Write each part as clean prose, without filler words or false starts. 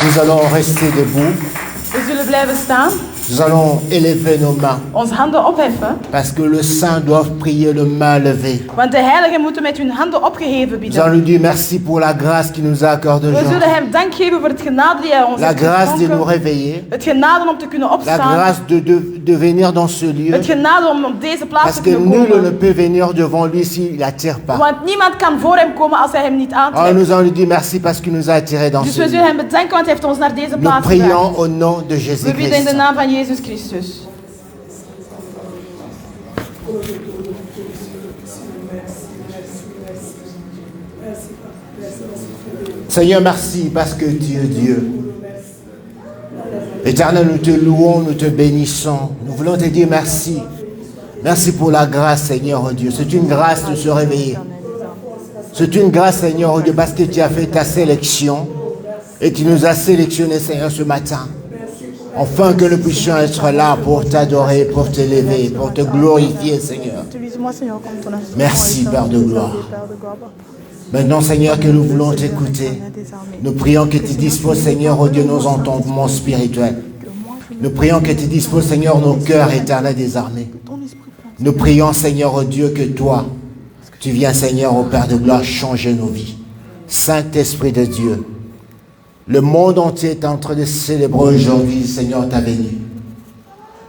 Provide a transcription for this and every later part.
Nous allons rester debout. We zullen blijven staan. Nous allons élever nos mains. Onze handen opheffen. Parce que le saint doit prier le main levée. Want de heiligen moeten met hun handen opgeheven Nous bidden. allons lui dire merci pour la grâce qu'il nous a accordée We aujourd'hui. zullen hem dank geven voor het genade die hij ons La heeft grâce de nous geschonken. réveiller. Het genade om te kunnen La opstaan. grâce de venir dans ce lieu. Het genade om op deze plaats Parce te que kunnen nul ne komen. peut venir devant lui s'il n'attire pas. Want niemand kan voor hem komen als hij hem niet Alors aantrekt. nous allons lui dire merci parce qu'il nous a attirés dans Dus ce we zullen lieu. hem bedanken, want hij heeft ons naar deze Nous plaats prions gebracht. au nom de We bidden in de Jésus-Christ. naam van Jezus Christus. Seigneur, merci parce que tu es Dieu. Éternel, nous te louons, nous te bénissons. Nous voulons te dire merci. Merci pour la grâce, Seigneur, oh Dieu. C'est une grâce de se réveiller. C'est une grâce, Seigneur, oh Dieu, parce que tu as fait ta sélection et tu nous as sélectionnés, Seigneur, ce matin. Afin que nous puissions être là pour t'adorer, pour t'élever, pour te glorifier, Seigneur. Merci, Père de gloire. Maintenant, Seigneur, que nous voulons t'écouter, nous prions que tu disposes, Seigneur, oh Dieu, nos entendements spirituels. Nous prions que tu disposes, Seigneur, nos cœurs éternels des armées. Nous prions, Seigneur, oh Dieu, que toi, tu viens, Seigneur, au Père de gloire, changer nos vies. Saint-Esprit de Dieu, le monde entier est en train de célébrer aujourd'hui, Seigneur, ta venue.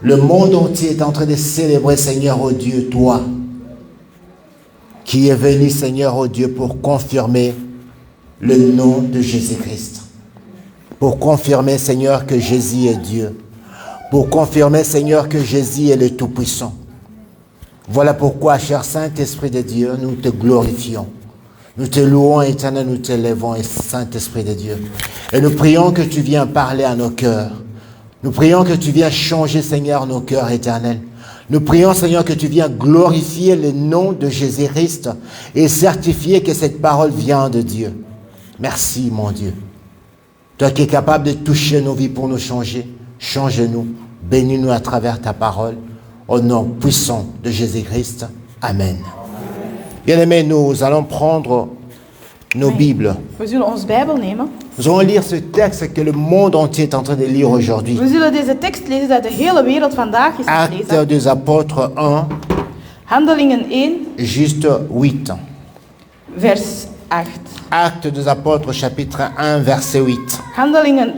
Le monde entier est en train de célébrer, Seigneur, oh Dieu, toi, qui est venu, Seigneur, oh Dieu, pour confirmer le nom de Jésus-Christ. Pour confirmer, Seigneur, que Jésus est Dieu. Pour confirmer, Seigneur, que Jésus est le Tout-Puissant. Voilà pourquoi, cher Saint-Esprit de Dieu, nous te glorifions. Nous te louons, Éternel, nous t'élèvons, Saint-Esprit de Dieu. Et nous prions que tu viennes parler à nos cœurs. Nous prions que tu viennes changer, Seigneur, nos cœurs éternels. Nous prions, Seigneur, que tu viennes glorifier le nom de Jésus-Christ et certifier que cette parole vient de Dieu. Merci, mon Dieu. Toi qui es capable de toucher nos vies pour nous changer, change-nous, bénis-nous à travers ta parole. Au nom puissant de Jésus-Christ. Amen. Bien-aimés, nous allons prendre nos Bibles. We zullen ons Bijbel nemen. Nous allons lire ce texte que le monde entier est en train de lire aujourd'hui. We zullen deze tekst lezen dat de hele wereld vandaag is aan het Actes lezen. des Apôtres 1, Handelingen 1, juste 8. vers 8. Actes des Apôtres, chapitre 1, verset 8. Handelingen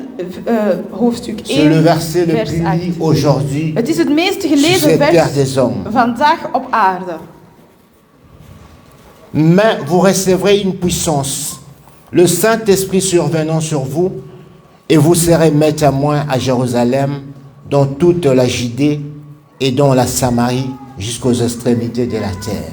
hoofdstuk C'est le 1, verset le vers plus 8. lu aujourd'hui Het is het meest sur gelezen cette terre vers des hommes. vandaag op aarde. Mais vous recevrez une puissance, le Saint-Esprit survenant sur vous, et vous serez mes témoins à Jérusalem, dans toute la Judée et dans la Samarie, jusqu'aux extrémités de la terre.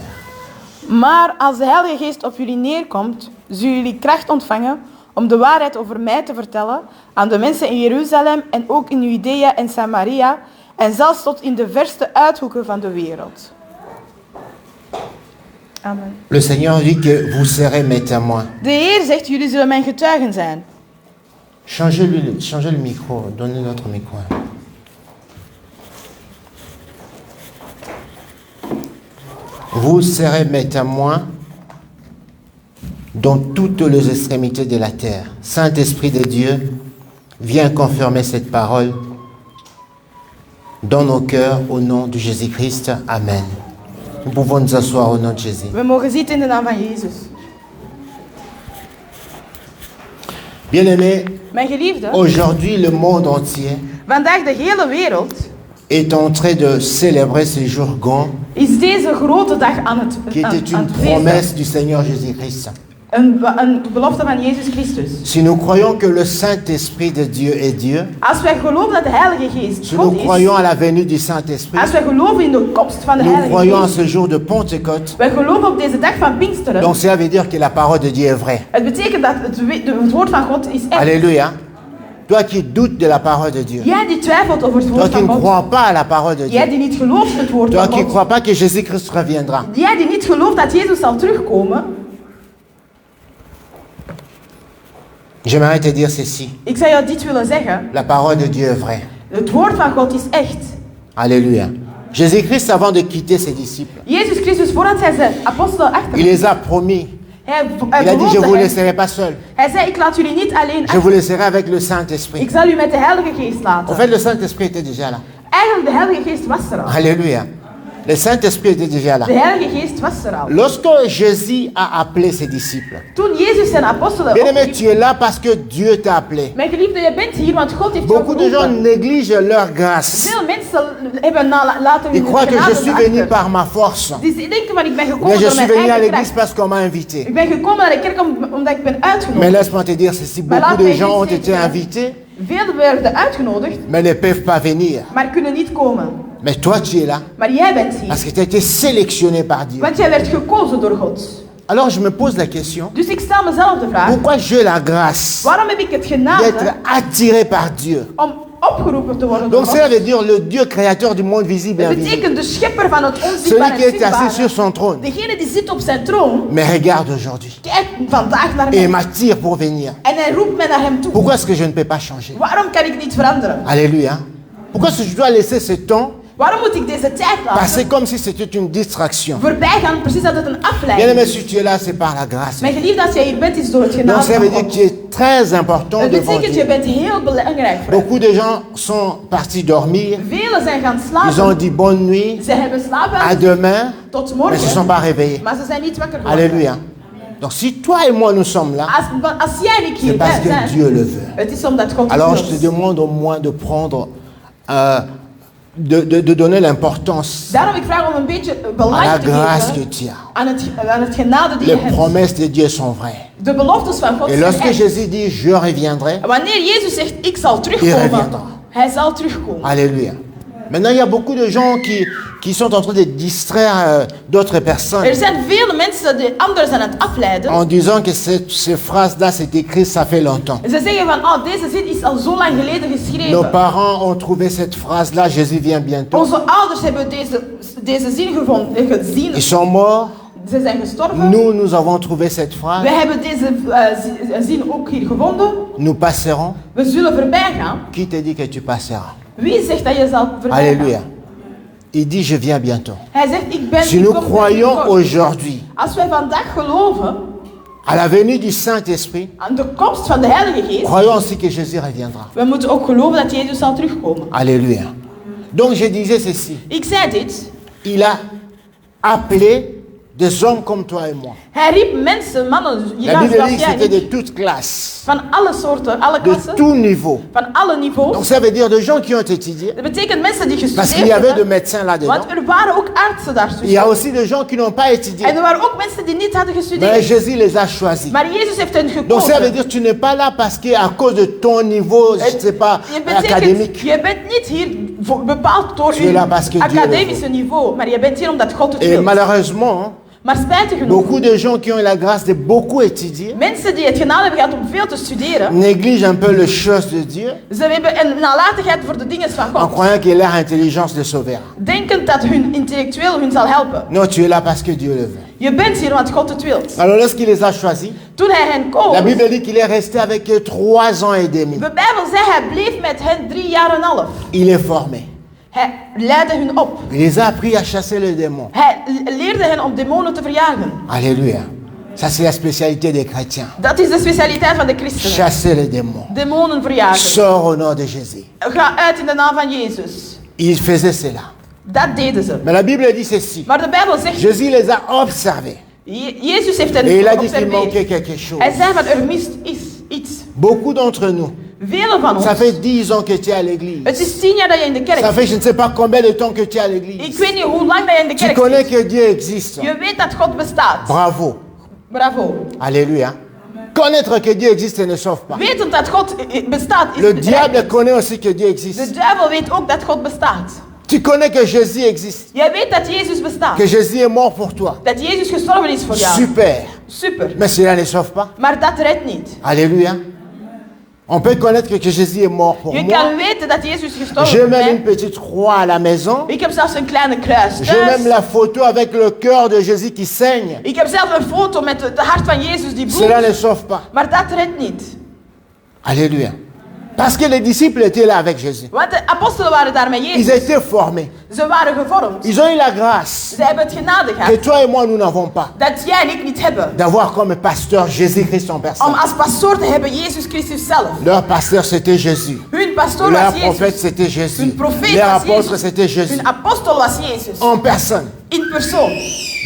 Maar als de Heilige Geest op jullie neerkomt, zullen jullie kracht ontvangen om de waarheid over mij te vertellen aan de mensen in Jeruzalem en ook in Judea en Samaria en zelfs tot in de verste uithoeken van de wereld. Amen. Le Seigneur dit que vous serez mes témoins. De Heer zegt, jullie zullen mijn getuigen zijn. Changez le micro, donnez notre micro. Vous serez mes témoins dans toutes les extrémités de la terre. Saint-Esprit de Dieu, viens confirmer cette parole dans nos cœurs au nom de Jésus-Christ. Amen. Nous pouvons nous asseoir au nom de Jésus. We mogen zitten in de naam van Jezus. Bien-aimés, Mijn geliefde, aujourd'hui le monde entier vandaag de hele wereld est en train de célébrer ce jour grand is deze grote dag aan het, qui aan, était aan une het feesten. promesse du Seigneur Jésus-Christ. Een belofte van Jezus Christus. Si nous croyons que le Saint-Esprit de Dieu est Dieu, Als wij geloven dat de Heilige Geest si nous God croyons is, à la venue du Saint-Esprit, als wij geloven in de komst van de nous Heilige croyons à Geest, ce jour de Pentecôte, wij geloven op deze dag van Pinksteren. donc cela veut dire que la parole de Dieu est vraie. Het betekent dat het woord van God is echt. Alléluia. Toi qui doutes de la parole de Dieu, Jij die twijfelt over het toi woord qui ne van God. crois pas à la parole de Dieu, Jij die niet gelooft het woord toi van qui ne God. crois pas que Jésus-Christ reviendra, Jij die niet gelooft dat Jezus zal terugkomen. j'aimerais te dire ceci. Ik zou jou dit willen zeggen. La parole de Dieu est vraie. Het woord van God is echt. Alléluia. Jésus-Christ, avant de quitter ses disciples, Jezus Christus, voordat hij zijn apostelen il achterliet, les a promis Il a dit, je ne vous laisserai pas seul. Hij zei, ik laat jullie niet alleen Je vous achter. laisserai avec le Saint-Esprit. Ik zal u met de Heilige Geest En laten. fait, le Saint-Esprit était déjà là. Eigenlijk, de Heilige Geest was er al. Alléluia. Le Saint-Esprit était déjà là. De Heilige Geest was er al. Lorsque Jésus a appelé ses disciples, Toen Jezus zijn apostelen bien-aimé, opriep. tu es là parce que Dieu t'a appelé. Mijn geliefde, je bent hier, want God heeft jou Beaucoup de gens geroepen. négligent leur grâce. Veel mensen hebben laten Ils hun croient que je genade suis venu achter. par ma force. Die denken van, ik ben Mais gekomen je door suis mijn venu à eigen l'église kracht. parce qu'on m'a invité. Ik ben gekomen naar de kerk omdat ik ben Mais uitgenodigd. laisse-moi te dire ceci, Maar beaucoup laat de mij gens dit ont été zeggen. invités, Velen werden uitgenodigd, mais ne peuvent pas venir. maar kunnen niet komen. Mais toi, tu es là Maar jij bent hier, parce que tu as été sélectionné par Dieu. want jij werd gekozen door God. Alors je me pose la question, Dus ik stel mezelf de vraag, pourquoi j'ai la grâce waarom heb ik het d'être genade attiré par Dieu? om opgeroepen te worden door Donc God? cela veut dire le Dieu créateur du monde visible et Dat invisible. betekent de schepper van het Celui onzichtbare qui en est assis sur zichtbare. son trône. Degene die zit op zijn troon, Mais regarde aujourd'hui. kijkt vandaag naar Et mij. m'attire pour venir. En hij roept mij naar hem toe. Pourquoi est-ce que je ne peux pas changer? Waarom kan ik niet veranderen? Alléluia. Pourquoi est-ce que je dois laisser ce temps Waarom moet ik deze tijd passer laten comme si c'était une distraction? voorbij gaan, precies dat het een Bien afleiding aimé, is? si tu es là, c'est par la grâce. Mijn geliefde, als jij hier bent, is door het Donc genade ça van veut dire que God. tu es très important Het devant betekent, je Dieu. bent heel belangrijk voor hem. Beaucoup de gens sont partis dormir. Velen zijn gaan Ils ont slapen. dit bonne nuit, Ze hebben slapen à demain, tot mais ils ne se sont morgen, pas réveillés. maar ze zijn niet wakker geworden. Alléluia. Donc si toi et moi nous sommes là, Als jij en ik c'est hier parce que zijn, Dieu le veut. het is omdat God Alors je het te wil. demande au moins de prendre, de donner l'importance Daarom ik vraag om een beetje à la belang te grâce que geven tu as. aan het genade die je Les hebt. promesses de Dieu sont vraies. De beloftes van God Et zijn lorsque echt. Jésus dit je reviendrai, Wanneer Jezus zegt, ik zal Il terugkomen, reviendra. hij zal terugkomen. Alléluia. Maintenant, il y a beaucoup de gens qui sont en train de distraire d'autres personnes Er zijn vele mensen die anderen aan het afleiden. en disant que ces phrases-là, c'est écrit, ça fait longtemps. Ze zeggen van, oh, deze zin is al zo lang geleden Nos geschreven. parents ont trouvé cette phrase-là, Jésus vient bientôt. Onze ouders hebben deze zin gezien. Ils sont morts. Ze zijn gestorven. Nous avons trouvé cette phrase. Wij hebben deze zin ook hier gevonden. Nous passerons. We zullen voorbij gaan. Qui te dit que tu passeras? Wie zegt dat je zal voorbij Alléluia. gaan? Il dit, je viens bientôt. Hij zegt, ik ben Si ik nous kom croyons binnenkort. aujourd'hui Als wij vandaag geloven à la venue du Saint-Esprit, aan de komst van de Heilige Geest, croyons aussi que Jésus reviendra. we moeten ook geloven dat Jezus zal terugkomen. Alléluia. Donc je disais ceci. Ik zei dit. Il a appelé des hommes comme toi et moi. Hij riep mensen, mannen, La ja, Bible zoals dit que jij c'était en de ik, toutes classes, van alle soorten, alle de klassen, tout niveau. van alle Donc niveaus. ça veut dire de gens qui ont étudié, Dat betekent mensen die parce qu'il y gestudeerd avait de hebben, médecins là-dedans. want er waren ook artsen Il y a daartussen. aussi des gens qui n'ont pas étudié, En er waren ook mensen die niet hadden mais gestudeerd. Jésus les a choisis. Maar Jezus heeft hen Donc ça veut gekozen. dire que tu n'es pas là parce qu'à cause de ton niveau, je ne sais pas, Je betekent, académique. je bent niet hier bepaald door Tu es là je parce que Dieu le academische niveau, maar je bent hier omdat God het Et wil. malheureusement, Maar spijtig genoeg, beaucoup de gens qui ont eu la grâce de beaucoup étudier mensen die het genade hebben gehad om veel te studeren, négligent un peu les choses de Dieu ze hebben een nalatigheid voor de dingen van en God. croyant que leur intelligence les sauvera. Denkend dat hun intellectueel hun zal helpen. Non, tu es là parce que Dieu le veut. Je bent hier want God het wil. Alors lorsqu'il les a choisis, Toen hij hen koos, la Bible dit qu'il est resté avec eux 3 ans et demi. de Bijbel zei hij bleef met hen 3 jaar en een half. Il les formait. Hij leidde hun op. Il les a appris à chasser les démons. Hij leerde hen om demonen te verjagen. Alléluia. Ça, c'est la spécialité des chrétiens. Dat is de specialiteit van de christenen. Chasser les démons. Demonen verjagen. Sors au nom de Jésus. Ga uit in de naam van Jezus. Il faisait cela. Dat deden ze. Mais la Bible dit ceci. Maar de Bijbel zegt, Jésus les a observés. Jezus heeft hen Et il a dit qu'il manquait geobserveerd. quelque chose. Hij zei van er mist iets. Beaucoup d'entre nous, Velen van ça ons. fait 10 ans que tu es à l'église. Het is 10 jaar dat je in de kerk Ça bent. fait je ne sais pas combien de temps que tu es à l'église. Ik weet niet hoe lang dat je in de Tu kerk connais zit. que Dieu existe. Je weet dat God bestaat. Bravo. Bravo. Alléluia. Connaître que Dieu existe ne sauve pas. Wetend dat God bestaat is Le bedreigend. diable connaît aussi que Dieu De existe. duivel weet ook dat God bestaat. Tu connais que Jésus existe. Jij weet dat Jezus bestaat. Que Jésus est mort pour toi. Dat Jezus gestorven is voor jou. Super. Super. Mais cela ne sauve pas. Maar dat redt niet. Alléluia. On peut connaître que Jésus est mort pour Je moi. kan weten dat Jezus gestorven J'ai is. même une petite croix à la maison. Ik heb zelfs een kleine kruis J'ai même thuis. la photo avec le cœur de Jésus qui saigne. Ik heb zelf een foto met het hart van Jezus die Cela bloedt. ne sauve pas. Maar dat redt niet. Alléluia. Parce que les disciples étaient là avec Jésus. Want de apostelen waren daar met Ils Jezus. étaient formés. Ze waren gevormd. Ils ont eu la grâce Ze hebben het genade que gehad. toi et moi, nous n'avons pas. Dat jij en ik niet hebben. D'avoir comme pasteur Jésus-Christ en Om personne. als pastoor te hebben Jezus Christus zelf. Leur pasteur, c'était Jésus. Hun pastoor Leur was prophète, Jezus. c'était Jésus. Hun profeet Leur was apôtre, Jezus. c'était Jésus. Hun apostel was Jezus. En personne. In persoon.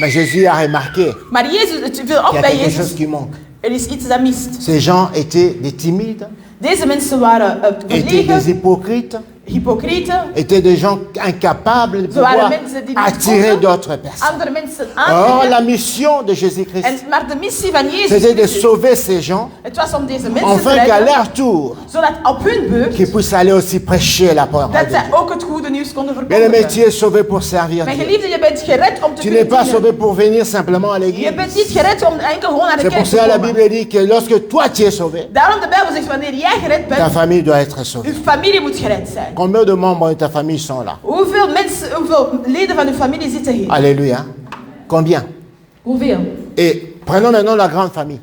Mais Jésus a remarqué Maar Jezus, het viel qu'il op y a bij quelque chose Jezus. qui manque. Er is iets dat mist. Ces gens étaient des timides, Deze mensen waren étaient des verlegen, hypocrites, hypocrieten. étaient des gens incapables de Ze waren pouvoir mensen die niet attirer konden d'autres personnes. andere mensen Or, aantrekken. la mission de Jésus-Christ, Maar de missie van Jezus c'était de Christus, sauver ces gens, het was om deze mensen te afin qu'à redden, leur tour, zodat op hun beurt, qu'ils puissent aller aussi prêcher la parole de dat zij Dieu. ook het goede nieuws konden Mais le verkondigen. métier est sauvé pour servir Mijn Dieu. geliefde, je bent gered om te Tu n'es kunnen pas dienen. sauvé pour venir simplement à l'église. Je bent niet gered om enkel gewoon naar de C'est pour kerk te ça que la komen. Bible dit que lorsque toi tu es sauvé, Daarom de Bijbel zegt, wanneer jij gered ta bent, famille doit être sauvée. uw familie moet gered zijn. Combien de membres de ta famille sont là? Hoeveel mensen, hoeveel leden van uw familie zitten hier? Alléluia. Combien? Hoeveel? Et prenons maintenant la grande famille,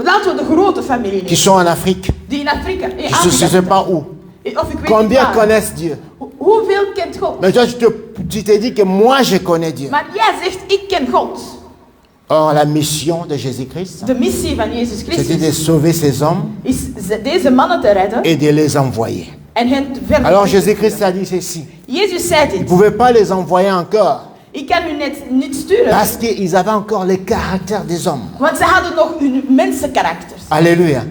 Laten we de grote familie qui nemen. sont en Afrique, Die in Afrika, in je ne Afrika sais zitten. pas où. Of ik weet niet Combien waar. connaissent Dieu? Hoeveel kent God? Mais toi, tu t'es dit que moi, je connais Dieu. Maar jij zegt, ik ken God. Or, la mission de Jésus-Christ, De missie van Jezus c'était de Christus sauver ces hommes is deze mannen te redden et de les envoyer. en hen verder Alors, te sturen. Jésus-Christ a dit ceci. Jezus zei Il ne dit, pouvait pas les envoyer encore ik kan u net niet sturen, parce qu'ils avaient encore les caractères des hommes. want ze hadden nog hun mensenkarakters. Alléluia.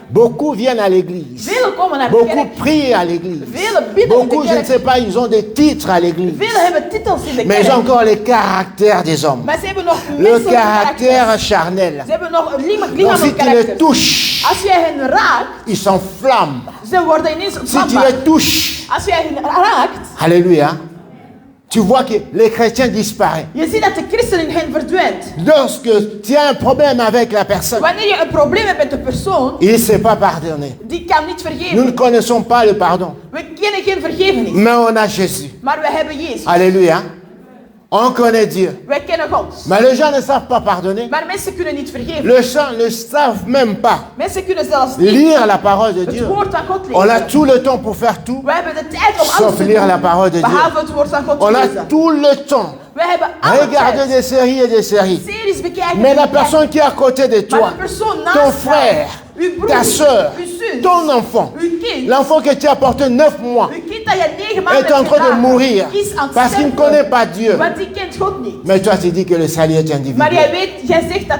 Beaucoup viennent à l'église. Velen komen naar de Beaucoup kerk, prient à l'église. velen bidden in Beaucoup, de je ne kerk, sais pas, ils ont des titres à l'église. velen hebben titels in de Mais ils ont kerk, encore les caractères des hommes. maar ze hebben nog Le menselijke caractère karakters. charnel. Ze hebben nog Donc si lichamelijke tu les karakters. touches, Als jij hen raakt, ils s'enflamment. ze worden ineens Si tu vlambaar. les touches, Als jij hen raakt, alléluia, tu vois que les chrétiens disparaissent. je ziet dat de christen in hen verdwijnt. Lorsque tu as un problème avec la personne, Wanneer je een probleem hebt met de persoon, il ne sait pas pardonner. die kan niet Nous ne vergeven. connaissons pas le pardon, We kennen geen vergevenis, mais on a Jésus. maar we hebben Jezus. Alléluia. On connaît Dieu. Wij kennen God. Mais les gens ne savent pas pardonner. Maar mensen kunnen niet vergeven. Les gens ne savent même pas Mensen kunnen zelfs niet lire la parole de het Dieu. woord van God On a lezen. tout le temps pour faire tout. We hebben de tijd om Sauf alles te lire la parole de doen, Dieu. behalve het woord van God te On a lezen. tout le temps. We hebben alle Regarder tijd. des séries et des séries. Series bekijken. Mais la bekijken. personne qui est à côté de Maar toi, de persoon naast ton jou, frère, uw broer, ta soeur, uw zus, ton enfant, uw kind, l'enfant que tu as porté 9 mois, uw kind dat je 9 maanden est en hebt train de gedragen, mourir is aan het parce qu'il ne sterven, connaît pas Dieu. want die kent God niet. Mais toi, tu dis que le salut est Maar individuel. jij weet, jij zegt dat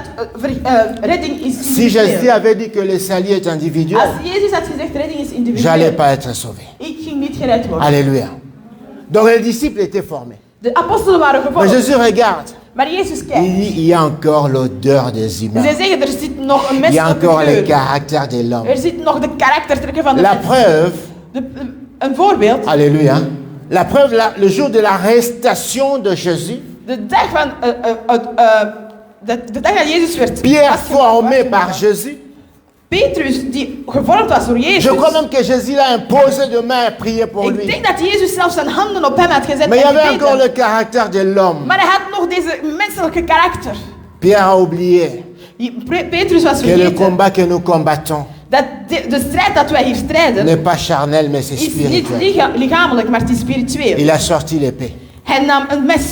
redding is Si individueel. Jésus avait dit que le salut est individuel, Als Jezus had gezegd redding is j'allais individueel, pas être sauvé. ik ging niet gered worden. Alléluia. Donc les disciples étaient formés. De apostelen waren Mais gevormd, Jésus regarde. maar Jezus Il kijkt. dit, il y a encore l'odeur des Zij humains. zeggen, er zit nog een Il y a menselijke encore les geur. caractères de l'homme. Er zit nog de karaktertrekken van de La mens. preuve, Een voorbeeld, alléluia, la preuve, le jour de l'arrestation de Jésus, de dag van de dag dat Jezus werd Pierre vastgemaakt, formé par Jésus, Petrus die gevormd was door Jezus. je crois même que Jésus l'a imposé de main et prié pour Ik lui. denk dat Jezus zelfs zijn handen op hem had gezet Mais il y en avait gebeden. encore le caractère de l'homme. Maar hij had nog deze menselijke karakter. Pierre a oublié Petrus was que le vergeten combat que nous combattons dat de strijd dat wij hier strijden n'est pas charnel, mais c'est is niet spirituel. lichamelijk, maar het is spiritueel. Il a sorti l'épée. Hij nam een mes.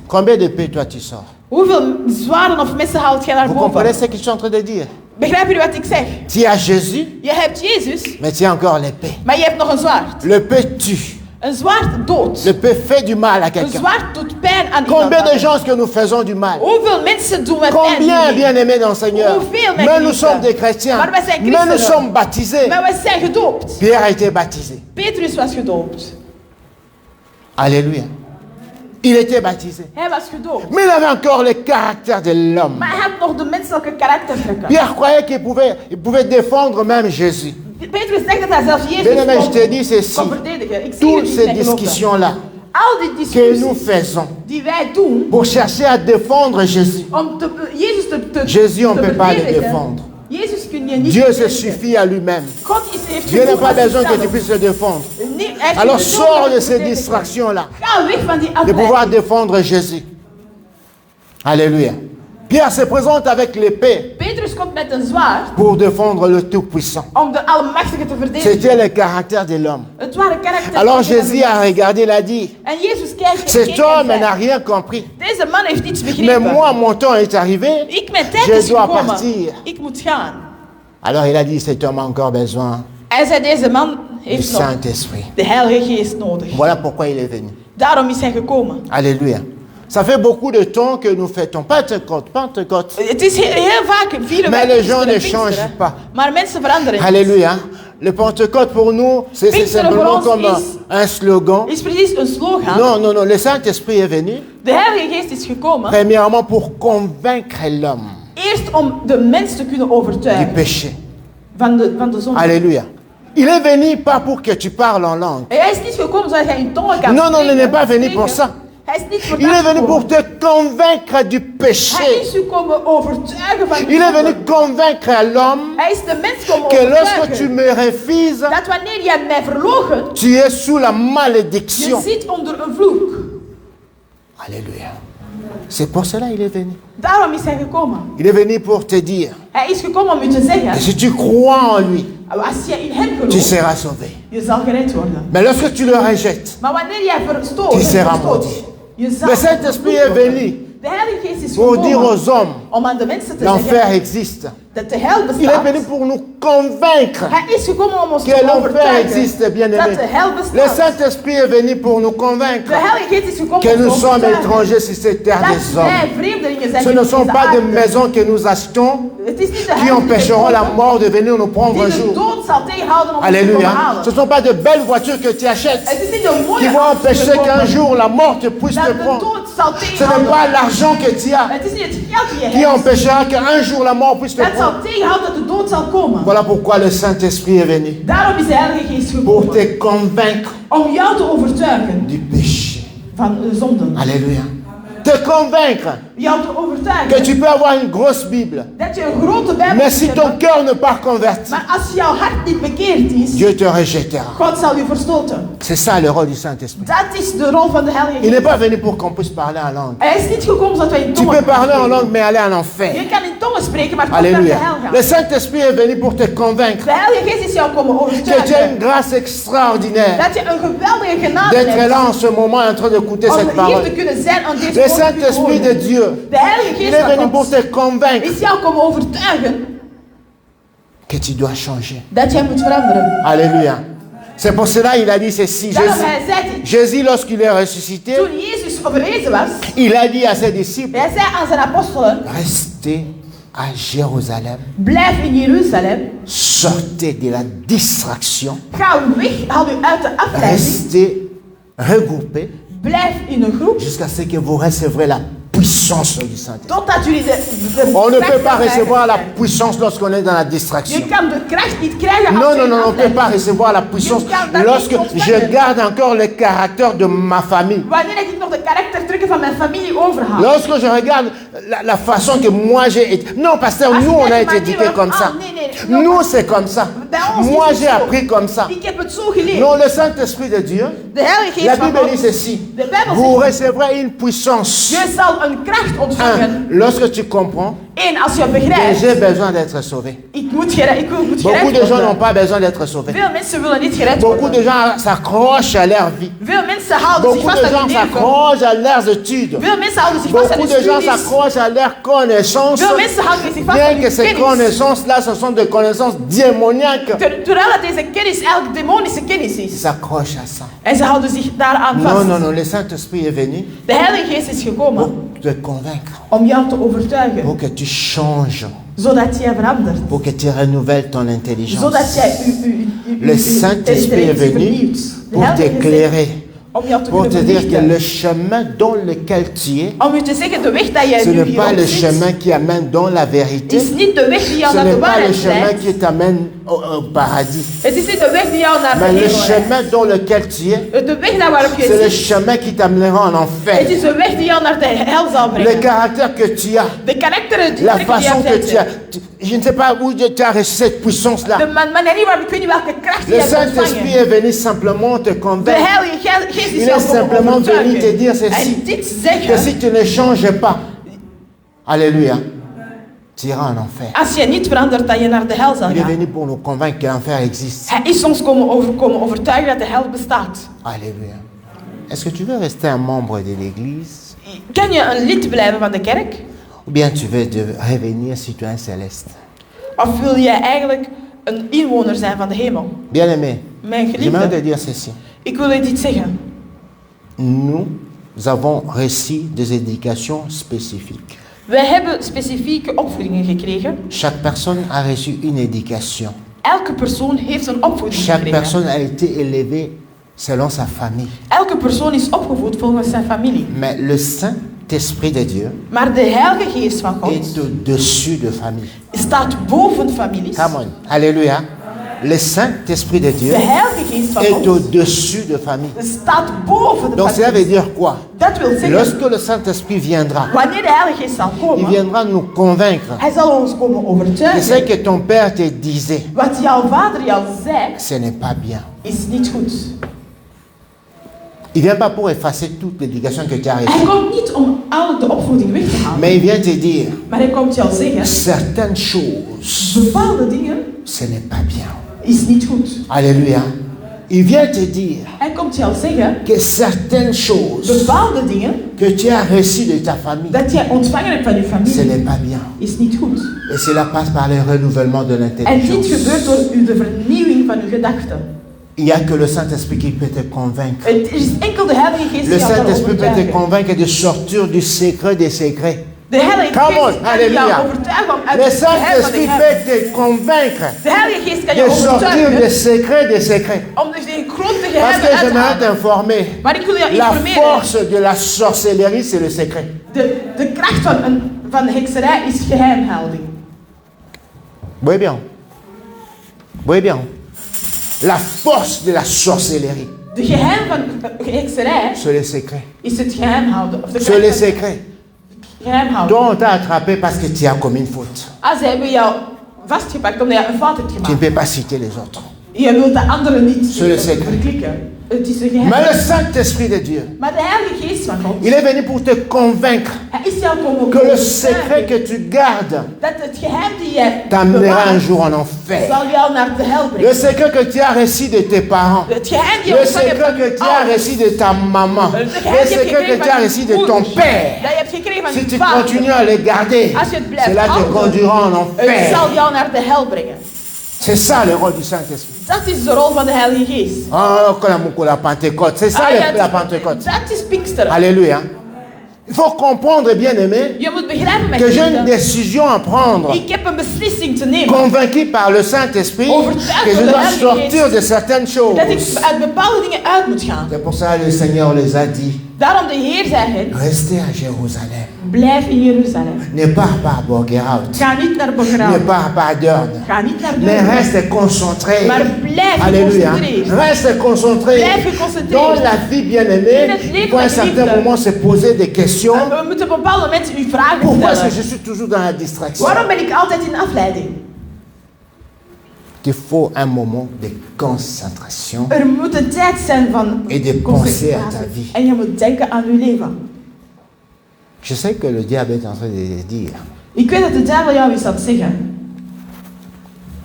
Combien d'épées toi tu sors? Hoeveel zwaarden of messen haalt jij naar Vous comprenez boven? ce que je suis en train de dire? Begrijp je wat ik zeg? Tu as Jésus, Je hebt Jezus, mais tu as encore l'épée. maar je hebt nog een zwaard. L'épée tue. Een zwaard doodt. L'épée fait du mal à Een quelqu'un. zwaard doet pijn aan iemand. Combien de gens que nous faisons du mal? Hoeveel mensen doen we pijn? Combien, hiermee? bien-aimés dans le Seigneur? Hoeveel, mijn Mais nous geliefde? sommes des chrétiens. Maar wij zijn Mais nous christenen. sommes baptisés. Maar wij zijn gedoopt. Pierre a été baptisé. Petrus was gedoopt. Alléluia. Il était baptisé. Hij was gedoopt. Mais il avait encore le caractère de l'homme. Maar hij had nog de menselijke karaktertrekken. Pierre croyait qu'il pouvait défendre même Jésus. Petrus zegt dat hij zelfs Jezus Bien-aimé, je kon, te dis ceci. kon verdedigen. Ik zie Toutes jullie ces niet geloven. discussions-là Al die que nous discussies faisons die wij doen pour chercher à défendre Jésus, om Jezus te Jésus, on ne te peut pas le verdedigen. défendre. Jezus kun je niet Dieu se verdedigen. suffit à lui-même. God heeft Dieu n'a genoeg pas aan besoin que zichzelf. tu puisses le défendre. Nee, hij heeft Alors genoeg sors om de te ces verdedigen. distractions-là, Ga weg van die de afleiding. pouvoir défendre Jésus. Alléluia. Pierre se présente avec l'épée. Petrus komt met een zwaard pour défendre le Tout-Puissant. om de Almachtige te verdedigen. C'était le caractère de l'homme. Het waren karakters. Alors Jésus a regardé, il a dit, En Jezus keek cet en homme zei, n'a rien compris. deze man heeft niets Mais begrepen. moi, mon temps est arrivé, Mijn tijd je is dois gekomen. partir. Ik moet gaan. Alors il a dit, cet homme a encore besoin Hij zei, deze man du heeft nog Saint-Esprit. de Heilige Geest nodig. Voilà pourquoi il est venu. Daarom is hij gekomen. Alléluia. Ça fait beaucoup de temps que nous fêtons Pentecôte, Pentecôte. Het is heel vaak vieren Mais wij les gens Pinksteren, ne changent Pinksteren, pas. maar mensen veranderen niet. Alléluia. Le Pentecôte pour nous, c'est Pinksteren simplement voor ons comme un slogan. Is precies een slogan. Non, non, non, le Saint-Esprit est venu, De Heilige Geest is gekomen. premièrement pour convaincre l'homme Eerst om de mens te kunnen du overtuigen péché. van de zonde. Alléluia. Il est venu pas pour que tu parles en langue. En hij is niet gekomen zodat jij in tongen kan Non, non, spreken, il n'est pas venu spreken. pour ça. Hij is niet voor Il dat est venu pour gekomen. te convaincre du Hij péché. is gekomen overtuigen van de Il est zonde. venu convaincre à l'homme Hij is de mens komen que lorsque tu overtuigen me refuses, dat wanneer jij mij verloochent, tu es sous la je malédiction. zit onder een vloek. Alléluia. C'est pour cela qu'il est venu. Daarom is hij gekomen. Il est venu pour te dire Hij is gekomen om u te que zeggen, si tu crois en lui, als je in hem tu gelooft, seras sauvé. je zal gered worden. Mais lorsque tu le rejettes, Maar wanneer jij verstoot, tu seras maudit. je zal Le Saint-Esprit est vervloekt worden. venu De Heilige Geest is pour dire gekomen aux hommes, om aan de mensen te l'enfer zeggen existe. dat de hel Il est venu bestaat. pour nous convaincre Hij is gekomen om ons que te l'enfer overtuigen existe, bien dat de aimé. hel Le bestaat. Saint-Esprit est venu pour nous De convaincre Heilige Geest is gekomen que om nous ons te sommes overtuigen étrangers sur cette terre dat des hommes. wij vreemdelingen zijn Ce in ne deze sont pas des aarde. maisons que nous achetons Het is niet de qui huizen die empêcheront la kopen, mort de venir nous prendre die un de jour. dood zal tegenhouden om ons te komen Alléluia. halen. Ce ne sont pas de belles voitures que tu achètes Het is niet de mooie qui vont auto's die empêcher we qu'un kopen, jour la mort te puisse dat te de prendre. dood zal Ce n'est tegenhouden. pas l'argent que tu as Het is niet het geld die je qui hebt. empêchera qu'un jour la mort puisse te Dat prendre. zal tegenhouden dat de dood zal komen. Voilà pourquoi le Saint-Esprit est venu. Daarom is de Heilige Geest Pour gekomen. te convaincre Om jou te overtuigen du péché. van de zonden. Alléluia. Te convaincre Jou te que overtuigen tu peux avoir une grosse Bible. dat je een grote Bijbel Mais si hebt. ton cœur n'est pas converti, Maar als jouw hart niet bekeerd is, Dieu te rejettera. God zal je verstoten. C'est ça le rôle du Saint-Esprit. Dat is de rol van de Heilige Il n'est Geest. pas venu pour qu'on puisse parler en langue. Hij is niet gekomen zodat wij in Tu tongen peux kunnen parler en spreken. langue mais aller en enfer. Je kan in tongen spreken, maar het komt naar de Alléluia. hel gaan. Le Saint-Esprit est venu pour te convaincre De Heilige Geest is jou komen que tu as overtuigen. une grâce extraordinaire Dat je een geweldige genade d'être hebt. là en ce moment en train d'écouter Om cette hier te parole. kunnen zijn aan deze Le woorden te Saint-Esprit de horen. Dieu, De Heilige il Geest est venu van pour God te convaincre is jou komen overtuigen que tu dois changer. dat jij moet veranderen. Alléluia. C'est pour cela qu'il a dit ceci. Daarom hij zei, Jésus, lorsqu'il est ressuscité, toen Jezus overrezen was, il a dit à ses disciples, hij zei aan zijn apostelen, restez à Jérusalem, blijf in Jeruzalem, sortez de la distraction, ga weg, haal u uit de afleiding, restez regroupés blijf in een groep, jusqu'à ce que vous recevrez la puissance du Saint-Esprit. totdat jullie de On ne kracht peut pas krijgen. recevoir la puissance lorsqu'on est dans la distraction. Je kan de kracht niet krijgen als Non, je non, in non, on ne peut afleiding pas bent. recevoir la puissance Je lorsque kan dat niet je ontvangen. garde encore le caractère de ma famille. Wanneer ik nog de karaktertrekken van mijn familie overhaal. Lorsque je regarde la façon que moi j'ai été... Non, pasteur, Als nous je on a kijkt été naar éduqués die- comme ça. Ah, nee, Nous c'est comme ça. Bij ons is Moi het j'ai zo. appris comme ça. Ik heb het zo geleerd. Non, le Saint-Esprit de Dieu, De Heilige Geest la van Bible God, dit ceci. de Bijbel Vous zegt, recevrez une puissance. je zal een kracht ontvangen. Lorsque tu comprends Eén, als je que begrijpt, j'ai besoin d'être sauvé. ik moet gered Beaucoup de gens n'ont worden. pas besoin d'être sauvés. Veel mensen willen niet gered Beaucoup worden. de gens s'accrochent à leur vie. Veel mensen houden zich Beaucoup vast de aan gens hun leven. s'accrochent à leurs études. Veel mensen houden zich vast aan Beaucoup hun de gens studies. s'accrochent à leurs connaissances. Veel mensen houden zich vast aan Bien hun que ces kennis. connaissances-là, ce sont des connaissances démoniaques. Terwijl dat deze kennis eigenlijk demonische kennis Ils is. s'accrochent à ça. En ze houden zich daaraan Non, vast. non, non, le Saint-Esprit est venu De Heilige Geest is gekomen pour te convaincre, om jou te overtuigen. pour que tu changes, Zodat jij verandert. pour que tu renouvelles ton intelligence. Zodat jij Le Saint-Esprit est venu pour t'éclairer, om jou te pour te kunnen dire que verlichten. le chemin dans lequel tu es, Om u te zeggen, de weg dat jij ce nu n'est pas hierop le zit, chemin qui amène dans la vérité. is niet de weg die jou Ce naar de n'est pas le waarheid chemin leidt. qui t'amène au paradis. Het is niet de weg die jou naar de Mais le hemel leidt. chemin dans lequel tu es, De weg naar waarop c'est le je zit, chemin qui t'amènera en het enfer. is de weg die jou naar de hel zal Le brengen. caractère que tu as, De karakteren die la die façon je que tu as, hebt. je ne sais pas où tu as reçu cette puissance-là. De manier waarop ik weet niet welke kracht je Le hebt Saint-Esprit ontvangen. est venu simplement te De convaincre Heilige Geest is Il jou est komen simplement venu te dire overtuigen. ceci. En dit que zeggen, si tu ne changes pas, alléluia, tu iras en enfer. Als je niet verandert, dat je naar de hel zal Il est gaan. venu pour nous convaincre que l'enfer existe. Hij is ons komen overtuigen dat de hel bestaat. Alléluia. Est-ce que tu veux rester un membre de l'Église Kan je een lid blijven van de kerk? ou bien tu veux revenir citoyen céleste? Of wil je eigenlijk een inwoner zijn van de hemel? Bien-aimé, Mijn j'aimerais te geliefde, dire ceci. ik wil je dit zeggen. Nous avons reçu des éducations spécifiques. Wij hebben specifieke opvoedingen gekregen. Chaque personne a reçu une éducation. Elke persoon heeft een opvoeding Chaque gekregen. personne a été élevée selon sa famille. Elke persoon is opgevoed volgens zijn familie. Mais le Saint-Esprit de Dieu Maar de Heilige Geest van God est au-dessus de famille. staat boven families. Come on. Alléluia. Le Saint-Esprit de Dieu De Heilige Geest van est God au-dessus de famille. staat boven de Donc cela veut families. dire quoi? Dat wil zeggen, Lorsque le Saint-Esprit viendra, wanneer de Heilige Geest zal il komen, viendra nous convaincre hij zal ons komen que ce overtuigen. que ton Père te disait, Wat jouw vader jou zei, ce n'est pas bien. is niet goed. Il ne vient pas pour effacer toute l'éducation que tu as Hij reçue. komt niet om al de opvoeding weg te halen. Mais il vient te dire, Maar hij komt jou zeggen, certaines choses, bepaalde dingen ce n'est pas bien. is niet goed. Alléluia. Il vient te dire Hij komt jou zeggen, que certaines choses bepaalde dingen que tu as reçues de ta famille, dat jij ontvangen hebt van je ce familie, n'est pas bien. is niet goed. Et cela passe par le renouvellement de En dit l'intelligence. gebeurt door de vernieuwing van uw gedachten. Il n'y a que le Saint-Esprit qui peut te convaincre. Het is enkel de Heilige Geest Le die jou kan Saint-Esprit peut te overtuigen. convaincre de sortir du secret des secrets. De Heilige Come on, Geest kan halleluja. jou overtuigen om uit Le het geheim van de Saint-Esprit geheim. peut te convaincre De Heilige Geest kan de jou sortir overtuigen des secrets om dus de grote Parce geheimen que uit te j'aimerais halen. t'informer, Maar ik wil jou la informeren, force de la sorcellerie, c'est le secret. de kracht van de hekserij is geheimhouding. Voyez bien. Voyez bien. La force de la sorcellerie, De geheim van de hekserij c'est le secret. is het geheimhouden. Of de C'est le kracht van secret. geheimhouden. Toi, on t'a attrapé parce que tu as commis une faute. Ze hebben jou vastgepakt omdat je een fout hebt Tu ne gemaakt. peux pas citer les autres. Je wilt de anderen niet C'est le secret. verklikken. Het is een geheim. Mais le Saint-Esprit de Dieu, Maar de Heilige Geest van God, il est venu pour te convaincre hij is jou komen que le overtuigen secret que tu gardes dat het geheim die je t'amènera un bewaart, jour en enfer. zal jou naar de hel Le brengen. secret que tu as reçu de tes parents. Het geheim die je Le ontvangen hebt secret van que je tu as ouders. reçu de ta maman. Het Le geheim die je secret que hebt tu as gekregen reçu van de je ton moeder. père. Dat je hebt gekregen van Si je tu vader. continues à les garder, Als je het blijft cela te houden, conduira en het enfer. zal jou naar de hel brengen. C'est ça le rôle du Saint-Esprit. Dat is de rol van de Heilige Geest. Oh, comme la Pentecôte. C'est ça la Pentecôte. Dat is Pinksteren. Alléluia. Il faut comprendre, bien aimé, Je moet begrijpen, mijn que j'ai une vrienden. décision à prendre, Ik heb een beslissing te nemen. convaincu par le Saint-Esprit, que je dois sortir de certaines choses. Dat ik uit bepaalde dingen uit moet gaan. C'est pour ça que le Seigneur les a dit, Daarom de Heer zei het. restez à Jérusalem. Blijf in Jeruzalem. Ne pars pas à Borgerhout. Ga niet naar Ne Bocherau. pars pas à Deurne. Ga niet naar Mais Durban. reste concentré. Maar blijf Alléluia. geconcentreerd. Reste concentré. Blijf geconcentreerd. Dans la vie bien-aimée, In het leven il faut à un van certain liefde. moment se poser des questions. We moeten op bepaalde momenten u vragen Pourquoi est-ce que stellen. je suis toujours dans la distraction? Waarom ben ik altijd in afleiding? Il faut un moment de concentration. Er moet een tijd zijn van Et de penser à ta concentratie. vie. En je moet denken aan uw leven. Je sais que le diable est en train de dire, Ik weet dat de duivel jou iets aan het zeggen.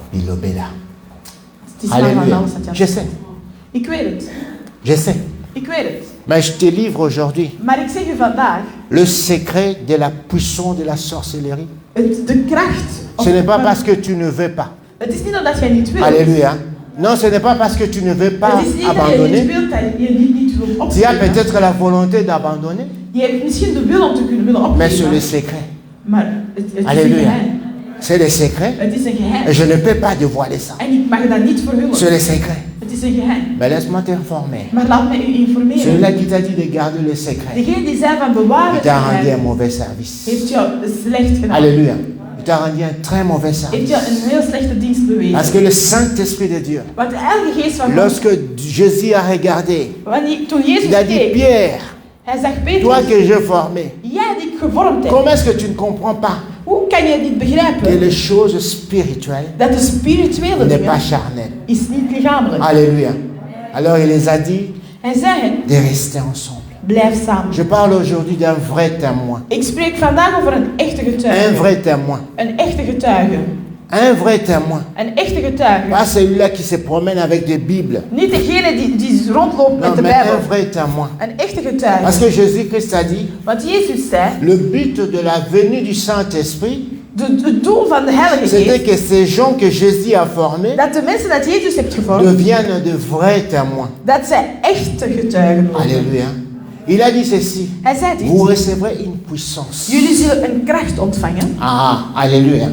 Bilobela. Het is maar van Alléluia. alles dat Je jou sais, Ik weet het. je sais. Ik weet het. Mais je te livre aujourd'hui Maar ik zeg u vandaag, le secret de la puissance de la sorcellerie. de kracht. Ce n'est pas parce que tu ne veux pas. Het is niet omdat jij niet wilt. Alléluia. Non, ce n'est pas parce que tu ne veux pas Het is niet dat je niet abandonner. wilt, dat je niet wilt Tu as opgeven. peut-être la volonté d'abandonner, Je hebt misschien de wil om te kunnen willen mais c'est le opgeven. secret. Maar het is een Alléluia. geheim. C'est le secret. Het is een Et geheim. je ne peux pas dévoiler ça. En ik mag dat niet verhullen. C'est le secret. Het is een geheim. Mais laisse-moi t'informer. Maar laat me u informeren. Celui-là qui t'a dit de garder le secret, Degene die zei van bewaar il het t'a rendu un geheim, mauvais service. heeft jou slecht gedaan. Alléluia. Il t'a rendu un très mauvais Heeft service. jou een heel slechte dienst Parce bewezen. que le Saint-Esprit de Dieu, Want de Heilige Geest van God, lorsque Jésus a regardé, toen Jezus il a dit, keek, Pierre, hij zag toi Petrus, que j'ai formé, jij die ik gevormd heb, comment est-ce que tu ne comprends pas hoe kan je dit que begrijpen? les choses spirituelles Dat de spirituele n'est pas dingen charnelles? is niet lichamelijk. Alléluia. Alors il les a dit Hij zei hen de rester ensemble. Blijf samen. Je parle aujourd'hui d'un vrai témoin. Ik spreek vandaag over een echte Un getuige. vrai témoin. Een echte getuige. Un vrai témoin. Een echte getuige. Pas celui-là qui se promène avec des Bibles. Niet degene die rondloopt Non, met de mais un Bijbel. vrai témoin. Een echte Parce getuige. que Jésus-Christ a dit, Want Jezus zei, le but de la venue du Saint-Esprit, het doel van de Heilige c'était Geest, que ces gens que Jésus a formés dat de mensen dat Jezus heeft gevormd, deviennent de vrais témoins. dat zij echte getuigen worden. Alléluia. Il a dit ceci, Hij zei dit. vous recevrez une puissance. Jullie zullen een kracht ontvangen. Ah, alléluia.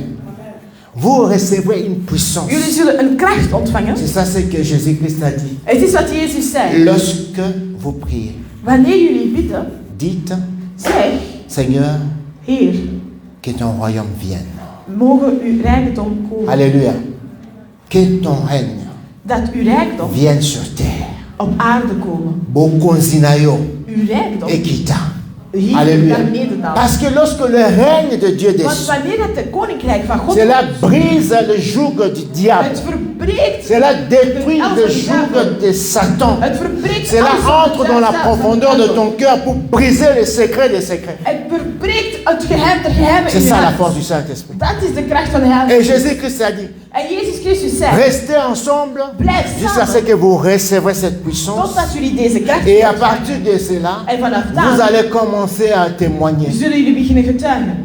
Vous recevrez une puissance. Jullie zullen een kracht ontvangen. C'est ça ce que Jésus-Christ a dit. Het is wat Jezus zei. Lorsque vous priez, Wanneer jullie bidden, dites, zeg, Seigneur, Heer, que ton royaume vienne. mogen uw rijkdom komen. Alléluia. Que ton règne Dat uw rijkdom vienne sur terre. op aarde komen. Bokonzinayo, Uw rijkdom Ekita. hier Alléluia. naar beneden daalt. Parce que lorsque le règne de Dieu Want descend, wanneer het koninkrijk van God cela brise le joug du diable. het verbreekt, Cela détruit le joug de Satan. het verbreekt Cela alles wat entre de dans la duivel profondeur de doet. ton cœur pour briser les secrets des secrets. Het verbreekt het geheim der geheimen C'est in je ça la force hart. du Saint-Esprit. Dat is de kracht van de Heilige Et Geest. Jésus-Christ a dit, En Jezus Christus zei, restez ensemble blijf jusqu'à ce samen que vous recevrez cette puissance. totdat jullie deze kracht Et à ontvangen. partir de cela, En vanaf vous daar allez commencer à témoigner. zullen jullie beginnen getuigen.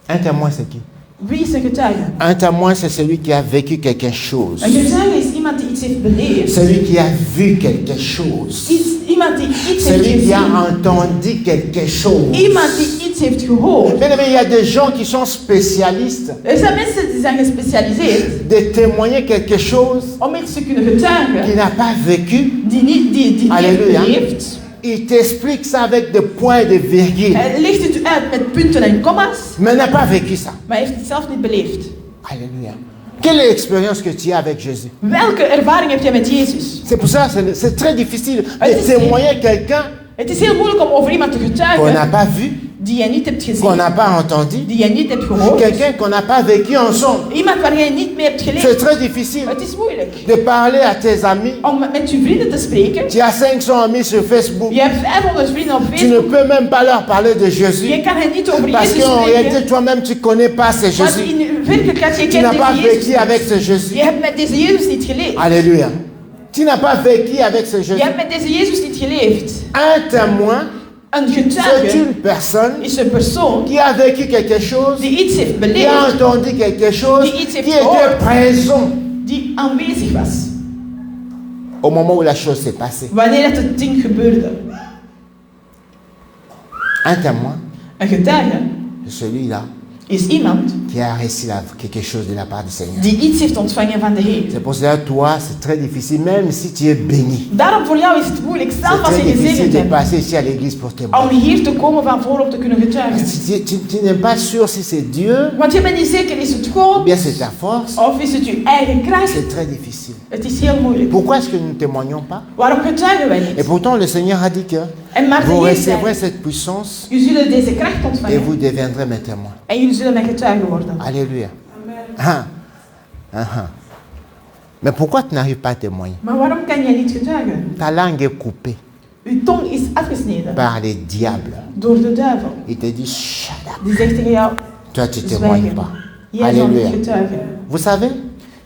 Un témoin, c'est qui? Wie is een getuige? Un témoin, c'est celui qui a vécu quelque chose. Een getuige is iemand die iets heeft beleefd. Celui qui a vu quelque chose. Iemand die iets heeft Celui qui a gezien. entendu quelque chose. Iemand die iets heeft gehoord. Bien aimé, il y a des gens qui sont spécialistes Er zijn mensen die zijn gespecialiseerd de témoigner quelque chose om iets te kunnen getuigen qu'il n'a pas vécu. die niet heeft Halleluja. beleefd. Il t'explique ça avec des points et des virgules. Hij legt het u uit met punten en komma's, Mais il n'a pas vécu ça. maar hij heeft het zelf niet beleefd. Alléluia. Quelle est l'expérience que tu as avec Jésus? Welke ervaring heb jij met Jezus? C'est pour ça que c'est très difficile Ah, de c'est- témoigner quelqu'un Het is heel moeilijk om over iemand te qu'on n'a getuigen pas vu, die jij niet hebt qu'on gezien, n'a pas entendu, die jij niet hebt gehoord. quelqu'un qu'on n'a pas vécu ensemble. Iemand waar jij niet mee hebt C'est geleefd. très difficile Het is moeilijk de parler à tes amis. om met je vrienden te spreken. Tu as 500 amis sur Facebook. Je hebt 500 vrienden op Tu ne Facebook. peux même pas leur parler de Jésus. Je kan hen niet over Parce Jezus qu'en spreken. réalité, toi-même, tu ne connais pas ce Want Jésus. in werkelijkheid, je Tu n'as kent pas deze Jezus vécu avec niet. ce Jésus. Je hebt met deze Jezus niet geleefd. Alléluia. Tu n'as pas vécu avec ce Je Jésus. hebt met deze Jezus niet geleefd. Un témoin, Een c'est getuige une personne is een persoon qui a vécu quelque chose, die iets heeft qui a beleefd, entendu quelque chose, Die iets heeft qui était gehoord. présent die aanwezig was. au moment où la chose s'est passée. Wanneer het ding gebeurde. Un témoin, Een getuige c'est celui-là is iemand qui a reçu quelque chose de la part du Seigneur. die iets heeft ontvangen van de Heer. C'est pour cela que toi, c'est très difficile, même si tu es béni. Daarom voor jou is het moeilijk, C'est zelfs als très je difficile gezegend de bent, passer ici à l'église pour témoigner. om hier te komen van voorop te kunnen getuigen. Tu n'es pas sûr si c'est Dieu, Want je bent niet zeker, is het ou God bien c'est ta force. of is het je eigen kracht? C'est très difficile. Het is heel moeilijk. Pourquoi est-ce que nous ne témoignons pas? Waarom getuigen wij Et niet? pourtant, le Seigneur a dit que En maar de vous Heer recevrez zei, cette puissance jullie zullen deze kracht et ontvangen vous deviendrez mes témoins. en jullie zullen mijn getuigen worden. Alléluia. Ah. Ah, ah. Mais pourquoi tu n'arrives pas à témoigner? Maar waarom kan jij niet getuigen? Ta langue est coupée Uw tong is afgesneden par les diables. door de duivel. Il te dit, shut up. Die zegt tegen jou, Toi, tu ne témoignes zwijgen. pas. Jij zal niet Alléluia. getuigen. Vous savez,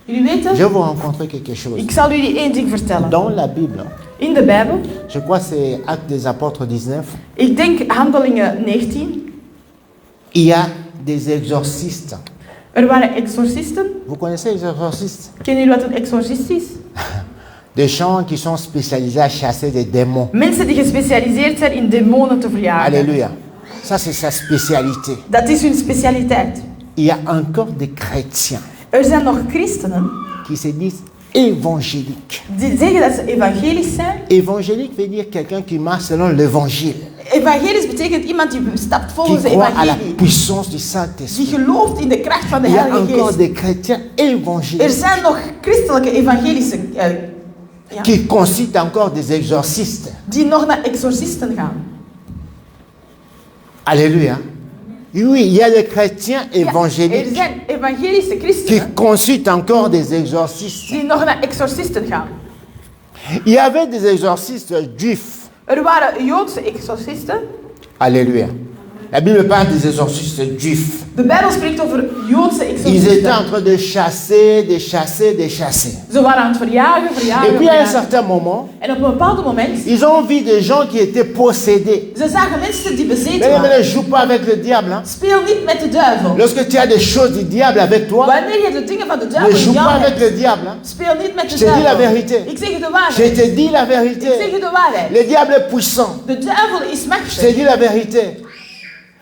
Jullie weten, je vais vous rencontrer quelque chose. ik zal jullie één ding vertellen. Dans la Bible, In de Bijbel, je crois que c'est Actes des Apôtres 19, ik denk Handelingen 19, il y a des exorcistes. er waren exorcisten. Vous connaissez les exorcistes? Kennen jullie wat een exorcist is? Des gens qui sont spécialisés à chasser des démons. Mensen die gespecialiseerd zijn in demonen te verjagen. Alléluia. Ça, c'est sa spécialité. Dat is hun specialiteit. Il y a encore des chrétiens Er zijn nog christenen qui se disent évangéliques. die zeggen dat ze evangelisch zijn. Évangélique veut dire quelqu'un qui marche selon l'évangile, Evangelisch betekent iemand die stapt qui volgens de croit à la evangelie. puissance du Die Saint-Esprit. gelooft in de kracht van de Il y a Heilige encore Geest. des chrétiens Er évangéliques zijn nog christelijke evangelische ja, qui constituent encore des exorcistes. die nog naar exorcisten gaan. Alléluia. Oui, il y a des chrétiens Ja, er évangéliques zijn evangelische qui christenen constituent encore des exorcistes. die nog naar exorcisten gaan. Il y avait des exorcistes juifs Er waren Joodse exorcisten. Alléluia. La Bible parle des exorcistes juifs. De Bijbel spreekt over Joodse Ils étaient exorcisten. en train de chasser, de chasser, de chasser. Ze waren aan het verjagen, Et verjagen, puis à un verjagen. certain moment, En op een bepaald moment, ils ont vu des gens qui étaient possédés. ze zagen mensen die bezeten Mais waren. ne joue pas avec le diable. Hein. Speel niet met de duivel. Lorsque tu as des choses du diable avec toi, Wanneer je de dingen van de ne duivel in joue pas jou avec hebt, le diable. Hein. speel niet met de Je te dis la duivel. vérité. Ik zeg je de Je waarheid. te dis la Ik zeg vérité. je de waarheid. Le diable est puissant. De duivel is Je te machtig. dis la vérité.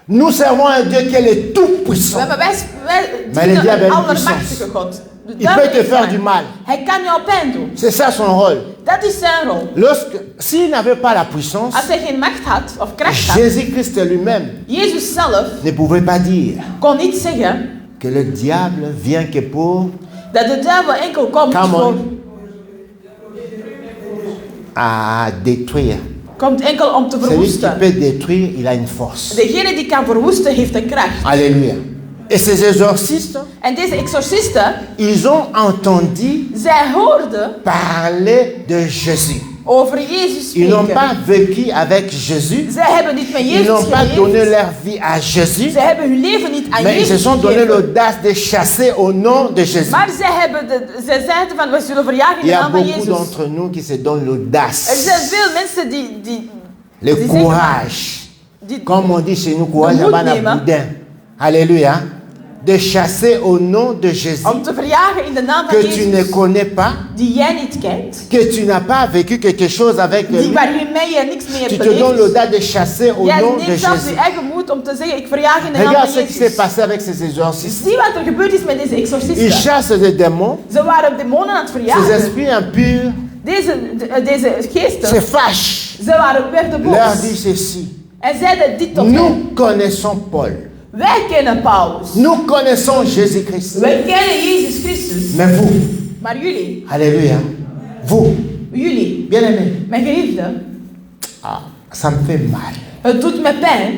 Nous servons un Dieu qui est tout puissant. Wij Maar de dienen diable een heeft allermachtige God. De Il peut te is faire waar. du mal. Hij kan jou pijn doen. C'est ça son rôle. Dat is zijn rol. S'il n'avait pas la puissance, Als hij geen macht had of kracht had, Jésus-Christ lui-même Jezus zelf ne pouvait pas dire kon niet zeggen que le diable vient que pour dat de duivel enkel komt Come voor, on. Détruire. komt enkel om te Celui qui verwoesten. peut détruire, il a une force. Degene die kan verwoesten heeft een kracht. Alléluia. Et ces exorcistes, En deze exorcisten, ils ont entendu zij hoorden parler de Jésus. over Jezus Ils n'ont spreken. pas vécu avec Jésus. Zij hebben niet met Ils Jezus n'ont pas donné geleefd. leur vie à Jésus. Zij hebben hun leven niet aan Mais ils se Jezus sont donné gegeven. l'audace de chasser au nom de Jésus. Maar zij zeiden van, we zullen verjagen in Il y de a naam van beaucoup Jezus. d'entre nous qui se donnent Er l'audace, zijn veel mensen die le zeggen van- courage. die Comme on dit chez nous, courage moed à bana nemen. boudin. Alléluia. De chasser au nom de Jésus om te verjagen in de naam van que tu ne Jezus, connais pas, die jij niet kent, que tu n'as pas vécu quelque chose avec lui. waarmee je niks mee Tu hebt te donnes beleefd. l'audace de chasser au Jij nom de neemt zelfs je Jésus. eigen moed om te zeggen, ik verjaag in de naam Regarde van ce qui s'est Jezus. passé avec ces exorcistes. Zie wat er gebeurd is met deze Ils exorcisten. chassent des démons, Ze waren demonen aan het ces verjagen. esprits impurs Deze se geesten, fâchent, ze werden leur boos. disent ceci. En zeiden dit tot hen. Nous connaissons Paul. Wij kennen Paulus. Nous connaissons Jésus-Christ. Wij kennen Jezus Christus. Mais vous, Maar jullie, alléluia, vous, jullie, bien-aimés, mijn geliefden, ça me fait mal. het doet me pijn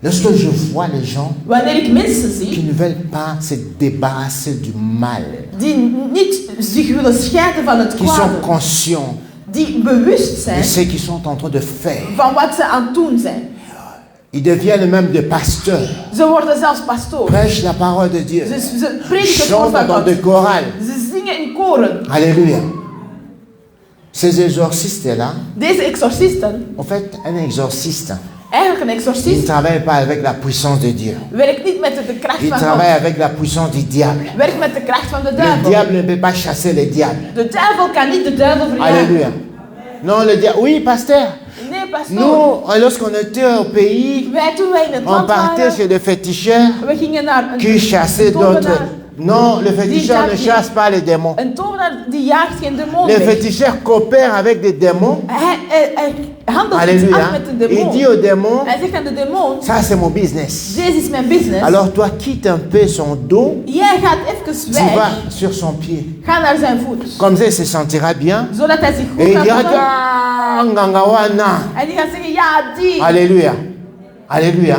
Lorsque je vois les gens wanneer ik mensen qui zie ne veulent pas se débarrasser du mal, die niet zich willen scheiden van het qui sont kwade, conscients die bewust de zijn ce qu'ils sont en train de faire. van wat ze aan het doen zijn. Ils deviennent même des pasteurs, Ze worden zelfs pastoor. prêchent la parole de Dieu, Ze prediken het woord chantent van dans God. des chorales. Ze zingen in koren. Alléluia. Ces exorcistes-là, Deze exorcisten, en fait, un exorciste, eigenlijk een il ne exorcist, travaille pas avec la puissance de Dieu. werkt niet met de kracht Il van travaille God. avec la puissance du diable. Werkt met de kracht van de Le duivel. diable ne peut pas chasser le diable. De duivel kan niet de duivel verjagen. Alléluia. Non, le diable. Oui, pasteur. Nee, pastoor. Nous, lorsqu'on était au pays, Toen wij in het on land partait waren, chez des féticheurs we gingen naar qui chassaient d'autres. Non, le féticheur ne chasse pas les démons. Een tovenaar die jaagt geen demon Les weg. féticheurs coopèrent avec des démons. Hij handelt iets Alléluia. af met de Il demon. dit aux démons, Hij zegt aan de demon, ça c'est mon business. deze is mijn business. Alors toi, quitte un peu son dos, Jij gaat even tu vas weg, sur son pied. ga naar zijn voet. Comme ça, il se sentira bien. Zodat hij zich Et goed il kan dira, voelen. ah, Ngangawana. En die gaat zeggen, ja die. Alléluia. Alléluia.